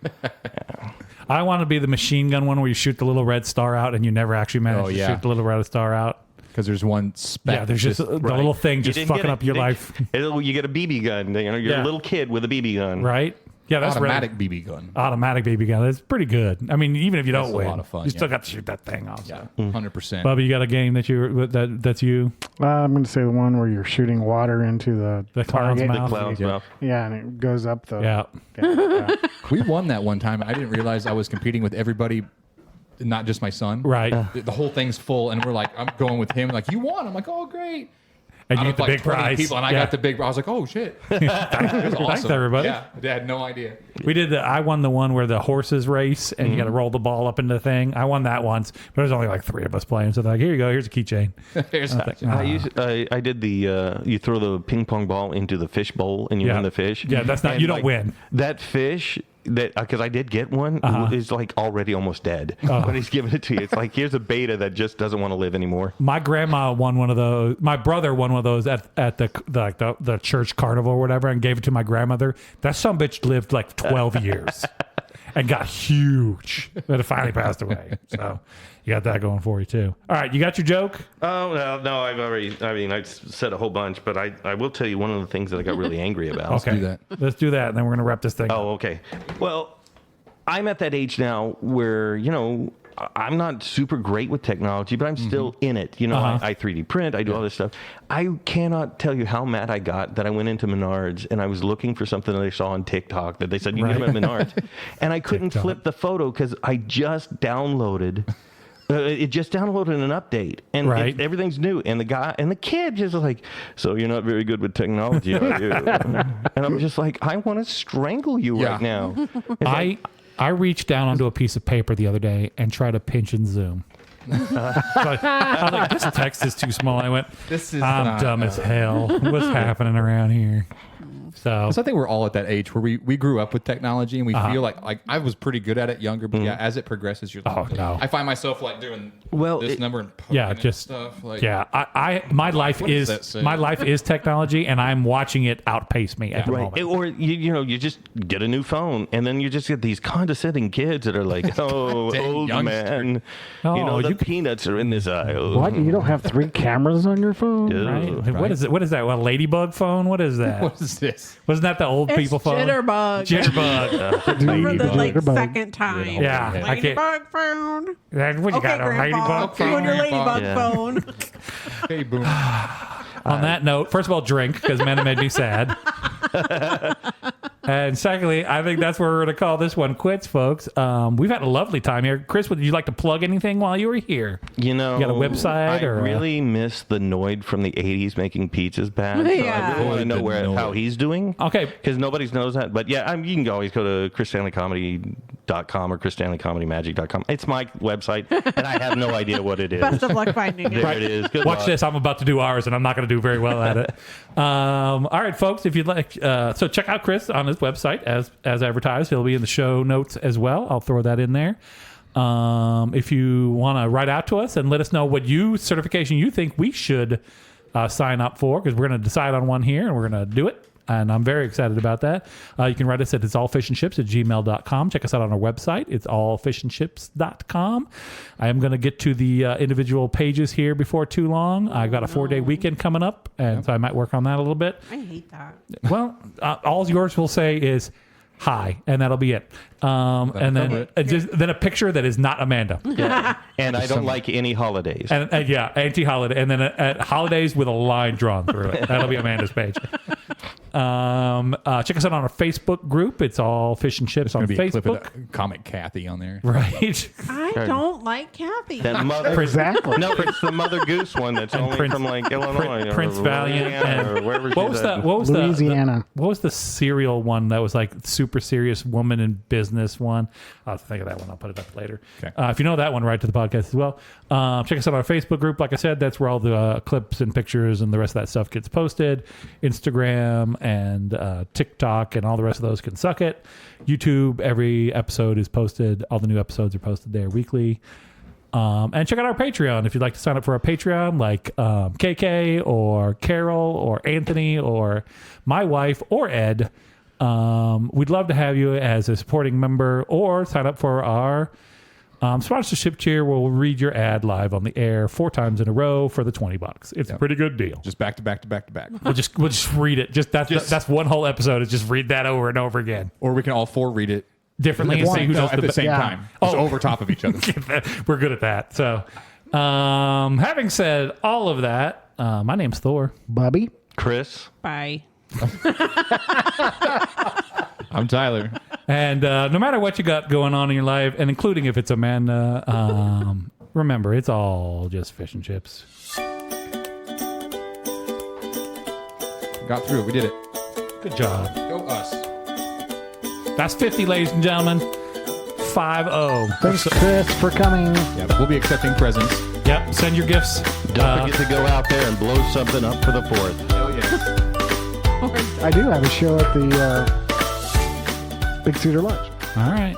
I want to be the machine gun one where you shoot the little red star out and you never actually manage to shoot the little red star out. Because there's one speck. Yeah, there's just the little thing You just didn't fucking get it. up your You life. You get a BB gun. You're Yeah. a little kid with a BB gun. Right? Yeah, that's automatic really, BB gun. automatic BB gun. It's pretty good. I mean, even if you don't That's a win, lot of fun, you still yeah. got to shoot that thing off. Yeah, So. 100%. Bubba, you got a game that's you? I'm going to say the one where you're shooting water into the clown's target. mouth. The clown's mouth. Yeah, and it goes up the. Yeah. Yeah. We won that one time. I didn't realize I was competing with everybody, not just my son. Right. The whole thing's full, and we're like, I'm going with him. Like, you won. I'm like, oh, great. And you Out get of the like big 20 prize. people, and I Yeah. got the big. I was like, oh shit. It was awesome. Thanks, everybody. Yeah, I had no idea. We did I won the one where the horses race and you got to roll the ball up into the thing. I won that once, but there's only like 3 of us playing. So they're like, here you go. Here's a keychain. Here's I did the you throw the ping pong ball into the fish bowl and you Yeah. win the fish. Yeah, that's not- And, you don't win. That fish that because I did get one is like already almost dead when he's giving it to you. It's like here's a beta that just doesn't want to live anymore. My grandma won one of those. My brother won one of those at the church carnival or whatever, and gave it to my grandmother. That son of a bitch lived like 12 years and got huge, but it finally passed away. So you got that going for you too. All right, you got your joke. Oh no, I've already. I mean, I've said a whole bunch, but I will tell you one of the things that I got really angry about. Okay, do that. Let's do that, and then we're gonna wrap this thing. up. Oh, okay. Well, I'm at that age now where, I'm not super great with technology, but I'm still in it. I 3D print, I do all this stuff. I cannot tell you how mad I got that I went into Menards and I was looking for something that I saw on TikTok that they said you can get them at Menards. And I couldn't flip the photo because I just downloaded. It just downloaded an update, and Right. everything's new. And the kid just like, so you're not very good with technology, are you? And I'm just like, I want to strangle you Yeah. right now. It's I reached down onto a piece of paper the other day and tried to pinch and zoom. I was like, this text is too small. I went, This is I'm not- dumb as hell. What's happening around here? So So I think we're all at that age where we grew up with technology and we feel like I was pretty good at it younger, but yeah, as it progresses, you're like, Oh, no. I find myself like doing Well, this it- number and poking yeah, at just stuff. Like, yeah. My life what does that say? my life is technology, and I'm watching it outpace me at the Right. moment. Or you just get a new phone and then you just get these condescending kids that are like, oh, Dang old youngster. man. Oh, the you- peanuts are in this aisle. What? You don't have 3 cameras on your phone? Yeah. Right? What is it? What is that? What, a ladybug phone? What is that? What is this? Wasn't that the old It's people phone? Jitterbug. Jitterbug. For the like Jitterbug. second time. Yeah, I can't- Ladybug phone. What you Okay, got? A Grandpa. ladybug Okay. You phone? and your Grandpa. ladybug Yeah. phone. Hey, boom. On that note, first of all, drink because Amanda made me sad. And secondly, I think that's where we're going to call this one quits, folks. We've had a lovely time here. Chris, would you like to plug anything while you were here? You know, You got a website I or a- really miss the Noid from the 80s making pizzas back. So Yeah. I really want to know Noid. how he's doing. Okay. Because nobody knows that. But yeah, you can always go to ChrisStanleyComedy.com or ChrisStanleyComedyMagic.com. It's my website, and I have no idea what it is. Best of luck finding it. There it is. Good Watch luck. this. I'm about to do ours, and I'm not going to do very well at it. All right, folks. If you'd like, so check out Chris on his website as advertised. He'll be in the show notes as well. I'll throw that in there. If you want to write out to us and let us know what certification you think we should sign up for, because we're going to decide on one here and we're going to do it. And I'm very excited about that. You can write us at itsallfishandships@gmail.com. Check us out on our website. It's allfishandships.com. I am going to get to the individual pages here before too long. I've got a 4-day weekend coming up, and so I might work on that a little bit. I hate that. Well, all yours will say is hi, and that'll be it. And then cover it. then a picture that is not Amanda. Yeah. And I don't like any holidays. And yeah, anti-holiday. And then at holidays with a line drawn through it. That'll be Amanda's page. Check us out on our Facebook group. It's all Fish and Chips on Gonna be a clip of Facebook. that comic Kathy on there. Right. I don't like Kathy. That mother. Exactly. No, it's the Mother Goose one that's only Prince- from like Illinois Prince or Valiant Louisiana and or wherever what was she's that? at. What was Louisiana. what was the serial one that was like super serious woman in business one? I'll have to think of that one. I'll put it up later. Okay. If you know that one, write to the podcast as well. Check us out on our Facebook group. Like I said, that's where all the clips and pictures and the rest of that stuff gets posted. Instagram and TikTok and all the rest of those can suck it. YouTube, every episode is posted. All the new episodes are posted there weekly. And check out our Patreon if you'd like to sign up for our Patreon, like KK or Carol or Anthony or my wife or Ed. We'd love to have you as a supporting member, or sign up for our sponsorship tier where we'll read your ad live on the air 4 times in a row for the $20. It's a pretty good deal. Just back to back to back to back. We'll just read it. That's one whole episode. Is just read that over and over again Or we can all 4 read it differently and see who does at the same yeah. time. Just over top of each other. We're good at that. So, having said all of that, my name's Thor. Bobby. Chris. Bye. I'm Tyler. And no matter what you got going on in your life, and including if it's Amanda, remember, it's all just fish and chips. Got through it. We did it. Good job. Go us. That's 50, ladies and gentlemen. 5-0. Thanks, Chris, for coming. Yeah, we'll be accepting presents. Yep. Send your gifts. Don't forget to go out there and blow something up for the 4th. Hell yeah. I do have a show at the Big Cedar Lodge. All right.